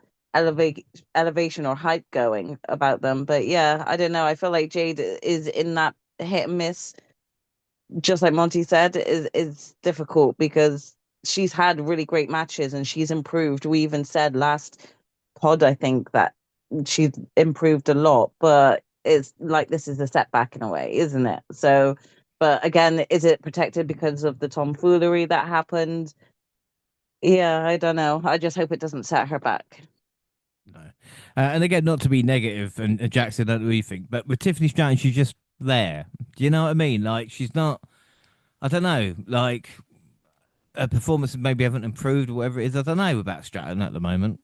elevation or hype going about them. But yeah, I don't know. I feel like Jade is in that hit and miss, just like Monty said, is difficult because she's had really great matches and she's improved. We even said last pod, I think, that she's improved a lot, but it's like this is a setback in a way, isn't it? So, but again, is it protected because of the tomfoolery that happened? Yeah, I don't know. I just hope it doesn't set her back. No. And again, not to be negative, and Jackson, don't know what you think, but with Tiffany Stratton, she's just there. Do you know what I mean? Like, she's not, I don't know, like, her performance maybe haven't improved or whatever it is. I don't know about Stratton at the moment.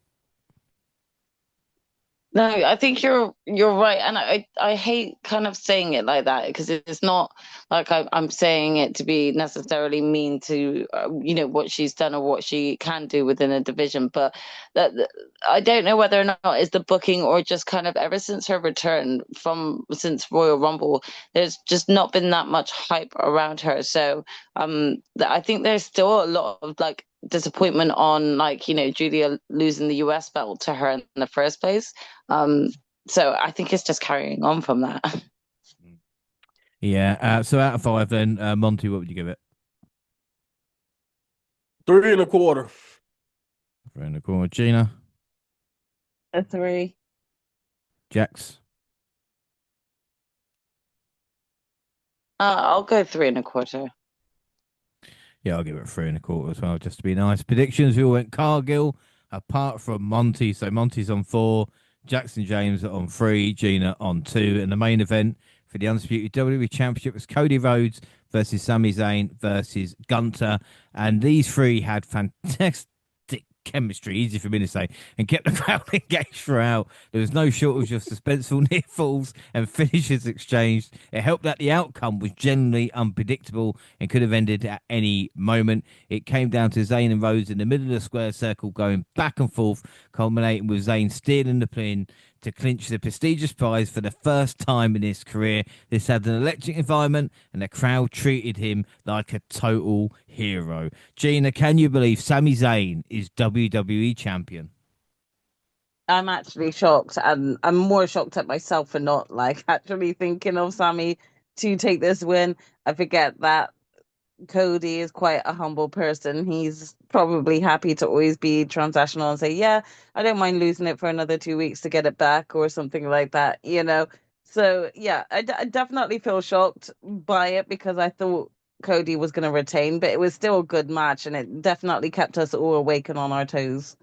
No, I think you're right, and I hate kind of saying it like that because it's not like I'm saying it to be necessarily mean to what she's done or what she can do within a division, but that I don't know whether or not it's the booking or just kind of ever since her return from since Royal Rumble, there's just not been that much hype around her. So I think there's still a lot of like disappointment on like Julia losing the US belt to her in the first place. um, so I think it's just carrying on from that. Yeah. So out of five, then, Monty, what would you give it? 3.25. Three and a quarter. Gina, A three. Jax. I'll go 3.25. Yeah, I'll give it three and a quarter as well, just to be nice. Predictions, we all went Cargill, apart from Monty. So Monty's on four, Jackson James on three, Gina on two. And the main event for the Undisputed WWE Championship was Cody Rhodes versus Sami Zayn versus Gunter. And these three had fantastic chemistry, easy for me to say, and kept the crowd engaged throughout. There was no shortage of suspenseful near falls and finishes exchanged. It helped that the outcome was generally unpredictable and could have ended at any moment. It came down to Zayn and Rhodes in the middle of the square circle going back and forth, culminating with Zayn stealing the pin to clinch the prestigious prize for the first time in his career. This had an electric environment, and the crowd treated him like a total hero. Gina, can you believe Sami Zayn is WWE champion? I'm actually shocked, and I'm more shocked at myself for not like actually thinking of Sammy to take this win. I forget that Cody is quite a humble person. He's probably happy to always be transactional and say, "Yeah, I don't mind losing it for another 2 weeks to get it back," or something like that. So yeah, I definitely feel shocked by it because I thought Cody was going to retain, but it was still a good match, and it definitely kept us all awake and on our toes.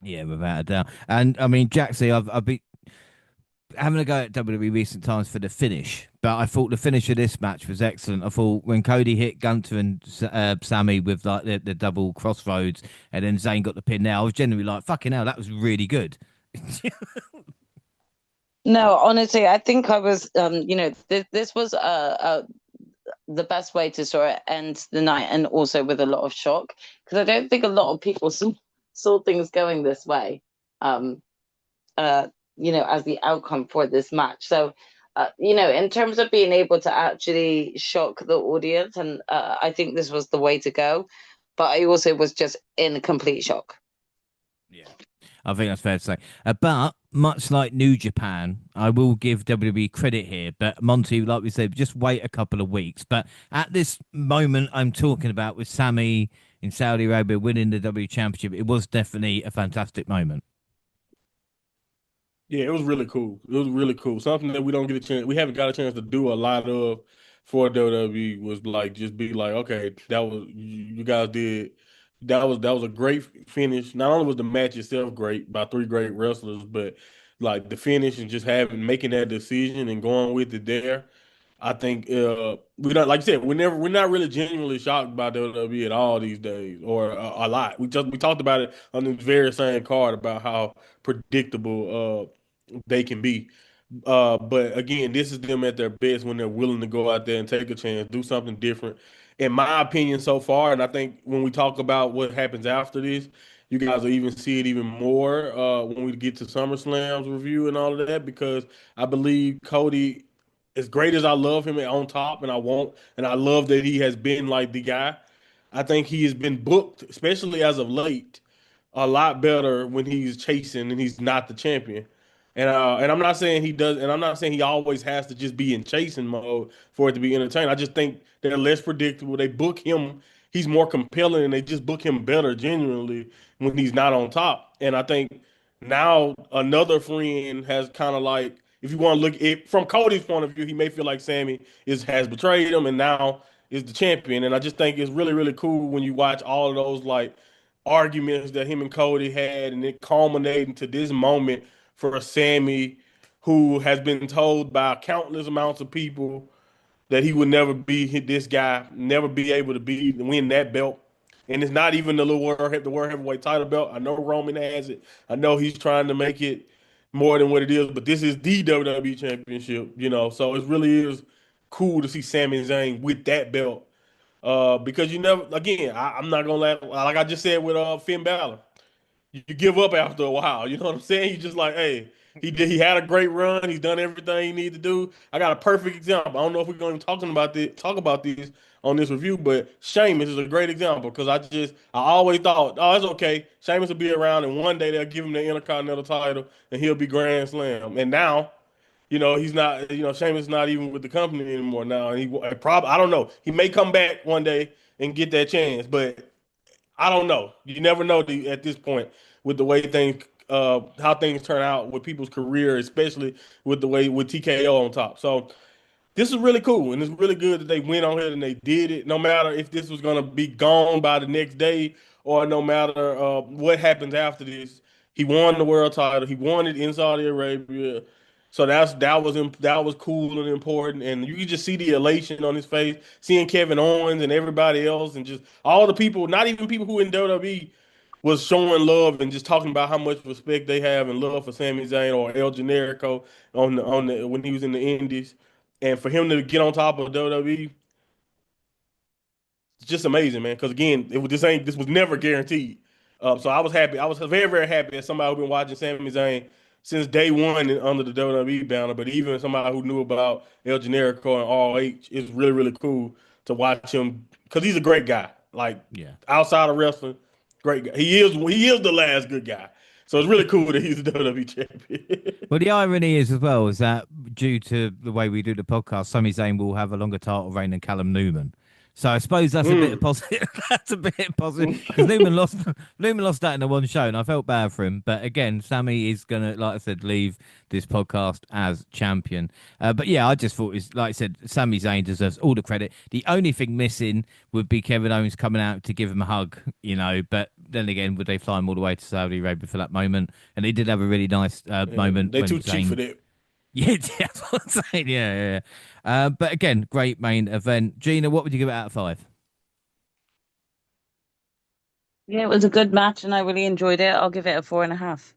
Yeah, without a doubt. And I mean, Jaxie, I've been having a go at WWE recent times for the finish, but I thought the finish of this match was excellent. I thought when Cody hit Gunter and Sammy with like the double crossroads, and then Zayn got the pin there, I was genuinely like, "Fucking hell, that was really good." No, honestly, I think I was, this was the best way to sort of end the night, and also with a lot of shock because I don't think a lot of people saw things going this way. Um, as the outcome for this match. So, in terms of being able to actually shock the audience, and I think this was the way to go. But I also was just in complete shock. Yeah, I think that's fair to say. But much like New Japan, I will give WWE credit here. But Monty, like we said, just wait a couple of weeks. But at this moment I'm talking about with Sammy in Saudi Arabia winning the W Championship, it was definitely a fantastic moment. Yeah, it was really cool. It was really cool. Something that we don't get a chance, we haven't got a chance to do a lot of for WWE was like just be like, okay, that was you guys did that was a great finish. Not only was the match itself great by three great wrestlers, but like the finish and just having making that decision and going with it there. I think we don't like you said we're not really genuinely shocked by WWE at all these days or a lot. We talked about it on the very same card about how predictable they can be. But again, this is them at their best when they're willing to go out there and take a chance, do something different. In my opinion, so far, and I think when we talk about what happens after this, you guys will even see it even more when we get to SummerSlam's review and all of that, because I believe Cody, as great as I love him on top, and I love that he has been like the guy. I think he has been booked, especially as of late, a lot better when he's chasing and he's not the champion. And I'm not saying he does, and I'm not saying he always has to just be in chasing mode for it to be entertaining. I just think they're less predictable. They book him, he's more compelling, and they just book him better genuinely when he's not on top. And I think now another friend has kind of like, if you want to look it from Cody's point of view, he may feel like Sammy is has betrayed him, and now is the champion. And I just think it's really, really cool when you watch all of those like arguments that him and Cody had, and it culminating to this moment for Sammy, who has been told by countless amounts of people that he would never be this guy, never be able to win that belt. And it's not even the world heavyweight title belt. I know Roman has it. I know he's trying to make it more than what it is, but this is the WWE Championship, you know. So it really is cool to see Sami Zayn with that belt. Because you never, again, I'm not gonna let, like I just said with Finn Balor, you give up after a while. You know what I'm saying? You just like, hey, he had a great run. He's done everything he needs to do. I got a perfect example. I don't know if we're going to talk about this on this review, but Sheamus is a great example because I always thought, oh, it's okay. Sheamus will be around, and one day they'll give him the Intercontinental title, and he'll be Grand Slam. And now, you know, he's not. You know, Sheamus is not even with the company anymore now, and he probably, I don't know. He may come back one day and get that chance, but I don't know. You never know at this point with the way how things turn out with people's career, especially with the way with TKO on top. So this is really cool, and it's really good that they went on here and they did it. No matter if this was gonna be gone by the next day, or no matter what happens after this, he won the world title. He won it in Saudi Arabia. So that was cool and important, and you can just see the elation on his face, seeing Kevin Owens and everybody else, and just all the people, not even people who in WWE was showing love and just talking about how much respect they have and love for Sami Zayn or El Generico on the when he was in the Indies. And for him to get on top of WWE, it's just amazing, man. Because again, this was never guaranteed. So I was happy. I was very, very happy as somebody who's been watching Sami Zayn since day one under the WWE banner. But even somebody who knew about El Generico and ROH, it's really, really cool to watch him because he's a great guy. Like Yeah. outside of wrestling, great guy. He is the last good guy. So it's really cool that he's the WWE champion. Well, the irony is as well is that due to the way we do the podcast, Sami Zayn will have a longer title reign than Callum Newman. So I suppose that's a bit of positive. That's a bit positive because Newman lost that in the one show, and I felt bad for him. But again, Sammy is gonna, like I said, leave this podcast as champion. But yeah, I just thought it's like I said, Sami Zayn deserves all the credit. The only thing missing would be Kevin Owens coming out to give him a hug, you know. But then again, would they fly him all the way to Saudi Arabia for that moment? And he did have a really nice moment They when too cheap Zayn. for that. Yeah, that's what I'm saying. Yeah, yeah. But again, great main event. Gina, what would you give it out of 5? Yeah, it was a good match and I really enjoyed it. I'll give it a 4.5.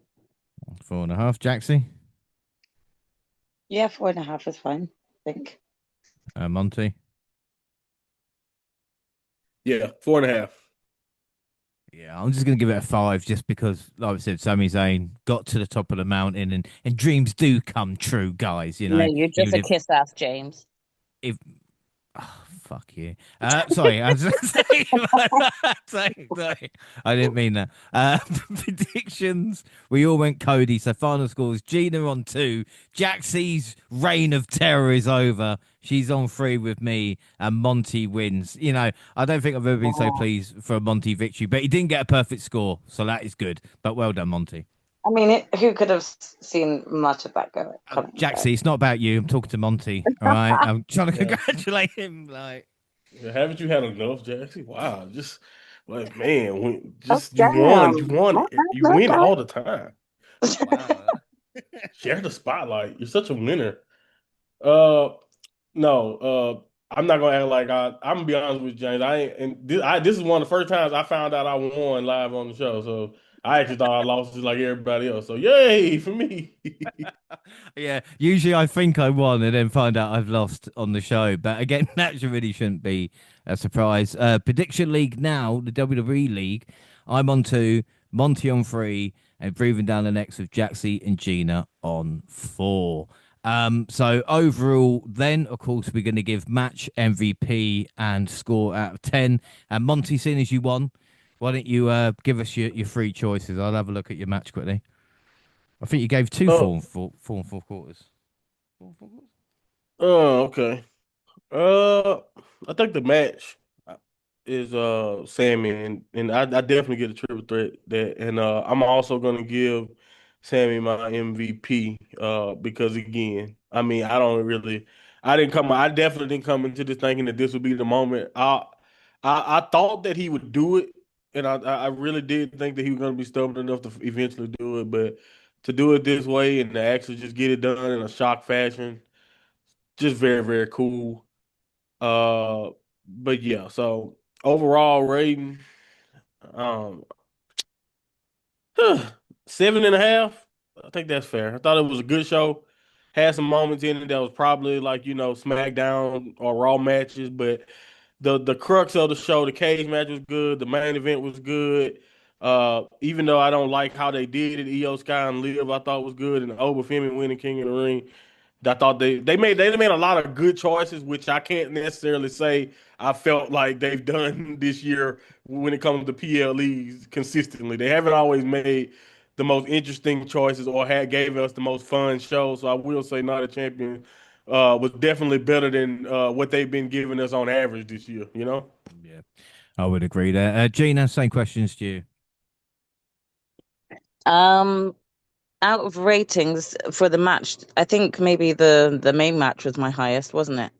4.5. Jaxie, Yeah, 4.5 is fine, I think. Monty. Yeah, 4.5. Yeah, I'm just gonna give it a 5, just because, like I said, Sami Zayn got to the top of the mountain, and dreams do come true, guys. You No, know, you're just even a kiss ass, James. if oh, fuck you. Sorry, I was just saying, sorry. I didn't mean that. Predictions. We all went Cody. So final scores: Gina on 2. Jaxie's reign of terror is over. She's on 3 with me, and Monty wins. You know, I don't think I've ever been so pleased for a Monty victory, but he didn't get a perfect score, so that is good. But well done, Monty. I mean, who could have seen much of that coming? Jaxie, it's not about you. I'm talking to Monty. All right, I'm trying to Yeah. congratulate him. Like. Haven't you had enough, Jaxie? Wow, just like man, Oh, you damn. won, you win all the time. Wow. Share the spotlight. You're such a winner. Uh, no, I'm not gonna act like I'm gonna be honest with you, James. I ain't, and this is one of the first times I found out I won live on the show. So I actually thought I lost just like everybody else. So yay for me. Yeah, usually I think I won and then find out I've lost on the show. But again, that really shouldn't be a surprise. Prediction League now, the WWE League. I'm on 2, Monty on 3, and breathing down the necks of Jaxie and Gina on 4. So overall, then of course we're going to give match MVP and score out of 10. And Monty, seeing as you won, why don't you give us your 3 choices? I'll have a look at your match quickly. I think you gave 2 Oh, 4 and 4 quarters. oh, okay. Uh, I think the match is Sammy, and I definitely get a triple threat that, and I'm also gonna give Sammy my MVP because again, I mean I definitely didn't come into this thinking that this would be the moment. I thought that he would do it, and I really did think that he was going to be stubborn enough to eventually do it. But to do it this way and to actually just get it done in a shock fashion, just very, very cool. But yeah, so overall rating, um, 7.5. I think that's fair. I thought it was a good show. Had some moments in it that was probably like, SmackDown or Raw matches, but the crux of the show, the cage match was good, the main event was good. Even though I don't like how they did it, Io Sky and Liv, I thought was good, and Oba Femi winning King of the Ring. I thought they made a lot of good choices, which I can't necessarily say I felt like they've done this year when it comes to PLEs consistently. They haven't always made the most interesting choices or had gave us the most fun shows. So I will say Night of Champions was definitely better than what they've been giving us on average this year, you know? Yeah, I would agree there. Gina, same questions to you. Um, Out of ratings for the match, I think maybe the main match was my highest, wasn't it?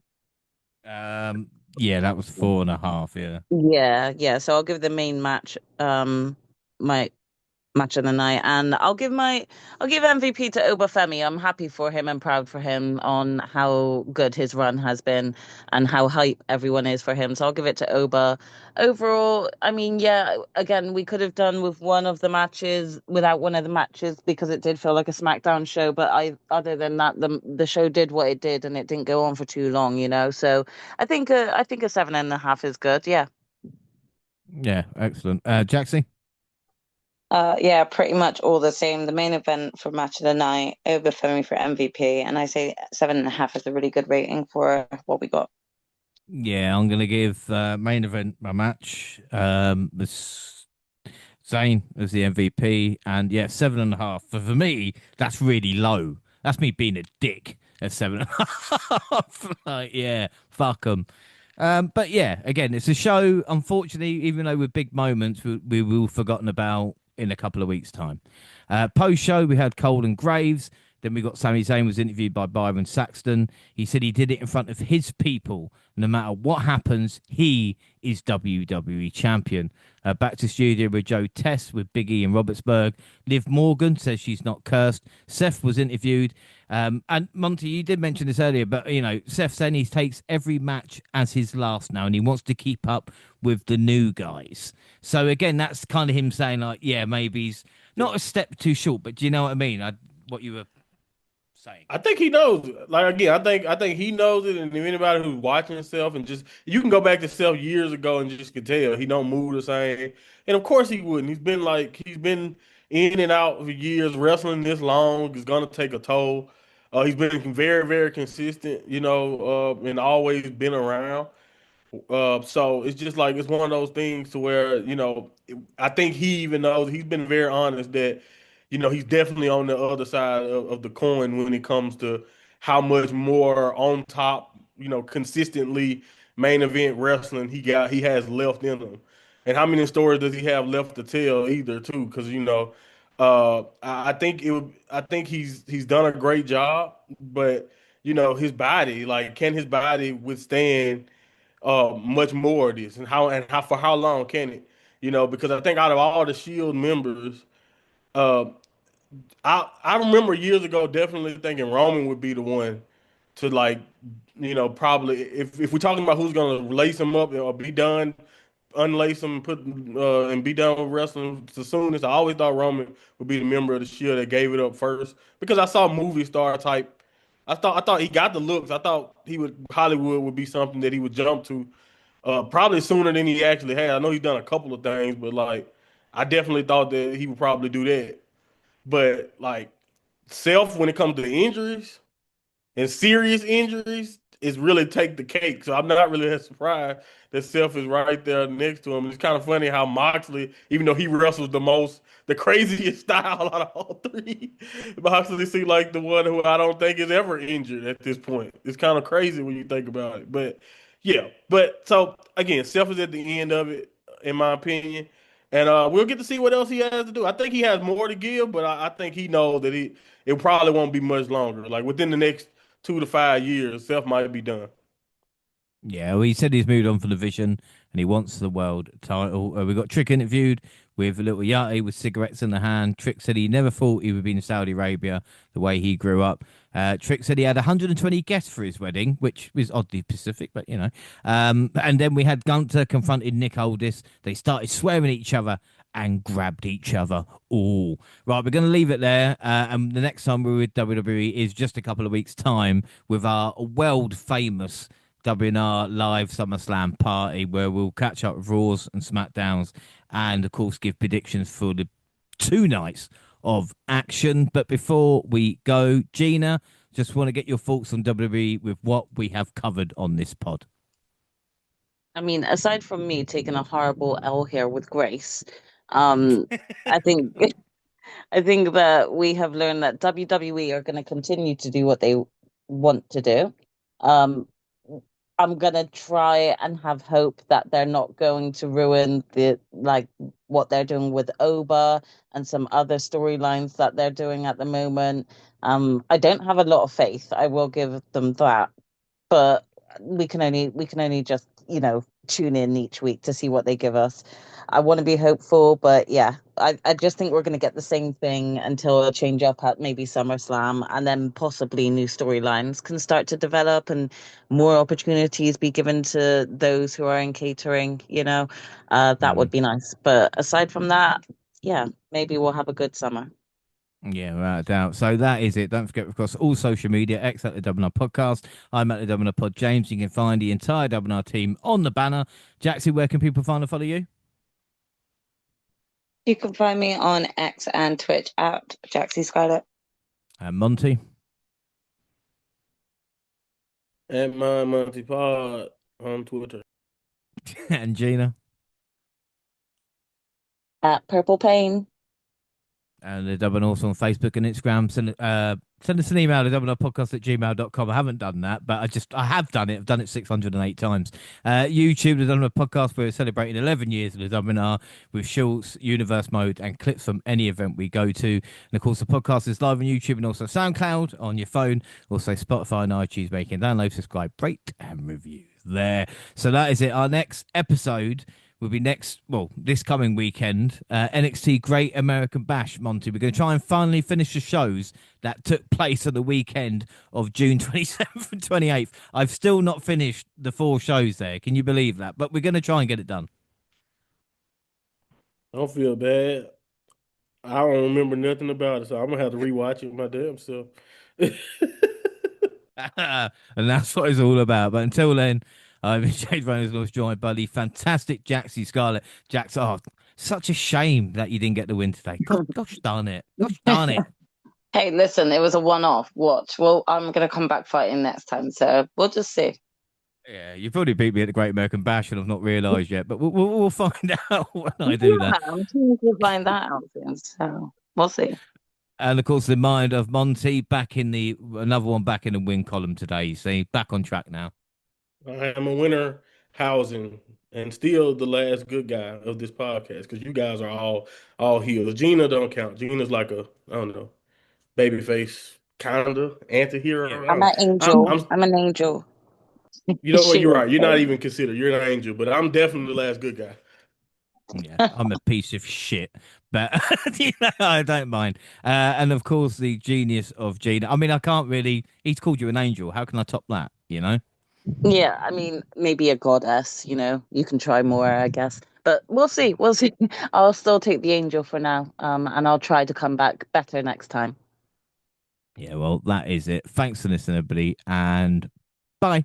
Yeah, that was 4.5. Yeah. Yeah, yeah. So I'll give the main match my match of the night, and I'll give MVP to Obafemi. I'm happy for him and proud for him on how good his run has been and how hype everyone is for him. So I'll give it to Oba. Overall, I mean, yeah, again, we could have done with one of the matches without one of the matches because it did feel like a SmackDown show. But other than that, the show did what it did and it didn't go on for too long, you know. So I think a 7.5 is good. Yeah. Yeah, excellent. Jaxie? Yeah, pretty much all the same. The main event for match of the night, over Femi for MVP, and I say 7.5 is a really good rating for what we got. Yeah, I'm gonna give main event my match. This Zayn as the MVP, and yeah, 7.5. For me, that's really low. That's me being a dick at 7.5. Like, yeah, fuck them. But yeah, again, it's a show. Unfortunately, even though with big moments, we will forgotten about in a couple of weeks' time. Post show, we had Cole and Graves. Then we got Sami Zayn was interviewed by Byron Saxton. He said he did it in front of his people. No matter what happens, he is WWE champion. Back to studio with Joe Tess with Big E in Robertsburg. Liv Morgan says she's not cursed. Seth was interviewed. And Monty, you did mention this earlier, but Seth saying he takes every match as his last now, and he wants to keep up with the new guys. So again, that's kind of him saying like, yeah, maybe he's not a step too short, but do you know what I mean? What you were saying. I think he knows it. Like again, I think he knows it, and if anybody who's watching himself and just you can go back to self years ago and just can tell he don't move the same. And of course he wouldn't. He's been in and out for years, wrestling this long is gonna take a toll. He's been very, very consistent, and always been around. So it's just like it's one of those things to where, I think he even knows he's been very honest that, he's definitely on the other side of the coin when it comes to how much more on top, consistently main event wrestling he has left in him. And how many stories does he have left to tell either too? Because, I think he's done a great job, but his body, like, can his body withstand much more of this and how for how long can it? Because I think out of all the Shield members, uh I remember years ago definitely thinking Roman would be the one to, like, probably if we're talking about who's gonna lace him up or be done, unlace him, put and be done with wrestling the soonest. I always thought Roman would be the member of the Shield that gave it up first because I saw movie star type. I thought he got the looks. I thought Hollywood would be something that he would jump to probably sooner than he actually had. I know he's done a couple of things, but like I definitely thought that he would probably do that. But like self when it comes to injuries and serious injuries is really take the cake. So I'm not really that surprised that Seth is right there next to him. It's kind of funny how Moxley, even though he wrestles the craziest style out of all three, Moxley seems like the one who I don't think is ever injured at this point. It's kind of crazy when you think about it. But yeah, but so again, Seth is at the end of it, in my opinion. And we'll get to see what else he has to do. I think he has more to give, but I think he knows that it probably won't be much longer. Like within the next 2 to 5 years, Seth might be done. Yeah, well, he said he's moved on from the Vision and he wants the world title. We got Trick interviewed with a little Yachty with cigarettes in the hand. Trick said he never thought he would be in Saudi Arabia the way he grew up. Trick said he had 120 guests for his wedding, which was oddly specific, but you know. And then we had Gunter confronted Nick Aldis. They started swearing at each other and grabbed each other. All right, we're going to leave it there. And the next time we're with WWE is just a couple of weeks' time with our world famous WNR live SummerSlam party where we'll catch up with Raws and SmackDowns and, of course, give predictions for the 2 nights of action. But before we go, Gina, just want to get your thoughts on WWE with what we have covered on this pod. I mean, aside from me taking a horrible L here with Grace, I think I think that we have learned that WWE are going to continue to do what they want to do. Um, I'm gonna try and have hope that they're not going to ruin what they're doing with Oba and some other storylines that they're doing at the moment. I don't have a lot of faith. I will give them that, but we can only just tune in each week to see what they give us. I want to be hopeful, but yeah, I just think we're going to get the same thing until a change up at maybe SummerSlam, and then possibly new storylines can start to develop and more opportunities be given to those who are in catering. That would be nice. But aside from that, yeah, maybe we'll have a good summer. Yeah, without a doubt. So that is it. Don't forget, across all social media, X at the WNR Podcast. I'm at the WNR Pod James. You can find the entire WNR team on the banner. Jaxie, where can people find and follow you? You can find me on X and Twitch at Jaxie Scarlett. And Monty. At my Monty Pod on Twitter. And Gina. At Purple Pain. And the Double North on Facebook and Instagram. Send us an email to doublepodcast@gmail.com. I haven't done that, but I have done it. I've done it 608 times. YouTube, the Double Podcast, we're celebrating 11 years of the WNR with shorts, universe mode, and clips from any event we go to. And of course, the podcast is live on YouTube and also SoundCloud on your phone, also Spotify and iTunes, where you can download, subscribe, rate, and review there. So that is it. Our next episode will be this coming weekend, NXT Great American Bash, Monty. We're going to try and finally finish the shows that took place on the weekend of June 27th and 28th. I've still not finished the 4 shows there. Can you believe that? But we're going to try and get it done. I don't feel bad. I don't remember nothing about it, so I'm going to have to rewatch it my damn self. And that's what it's all about. But until then, I've been James Reynolds, joined by the fantastic Jaxie Scarlett. Jax, such a shame that you didn't get the win today. Gosh darn it. Gosh darn it. Hey, listen, it was a one-off. Watch. Well, I'm going to come back fighting next time, so we'll just see. Yeah, you probably beat me at the Great American Bash and I've not realised yet, but we'll find out when I do that. I'm trying to find that out soon, so we'll see. And of course, the mind of Monty back in another one back in the win column today. See, back on track now. I am a winner housing and still the last good guy of this podcast because you guys are all heels. Gina don't count. Gina's like I don't know, baby face, kind of anti-hero. I'm an angel. I'm an angel. You know what? You're right. You're not even considered. You're an angel, but I'm definitely the last good guy. Yeah, I'm a piece of shit, but I don't mind. And of course, the genius of Gina. I mean, I can't really. He's called you an angel. How can I top that? Yeah, I mean, maybe a goddess. You can try more, I guess. But we'll see. We'll see. I'll still take the angel for now, and I'll try to come back better next time. Yeah, well, that is it. Thanks for listening, everybody, and bye.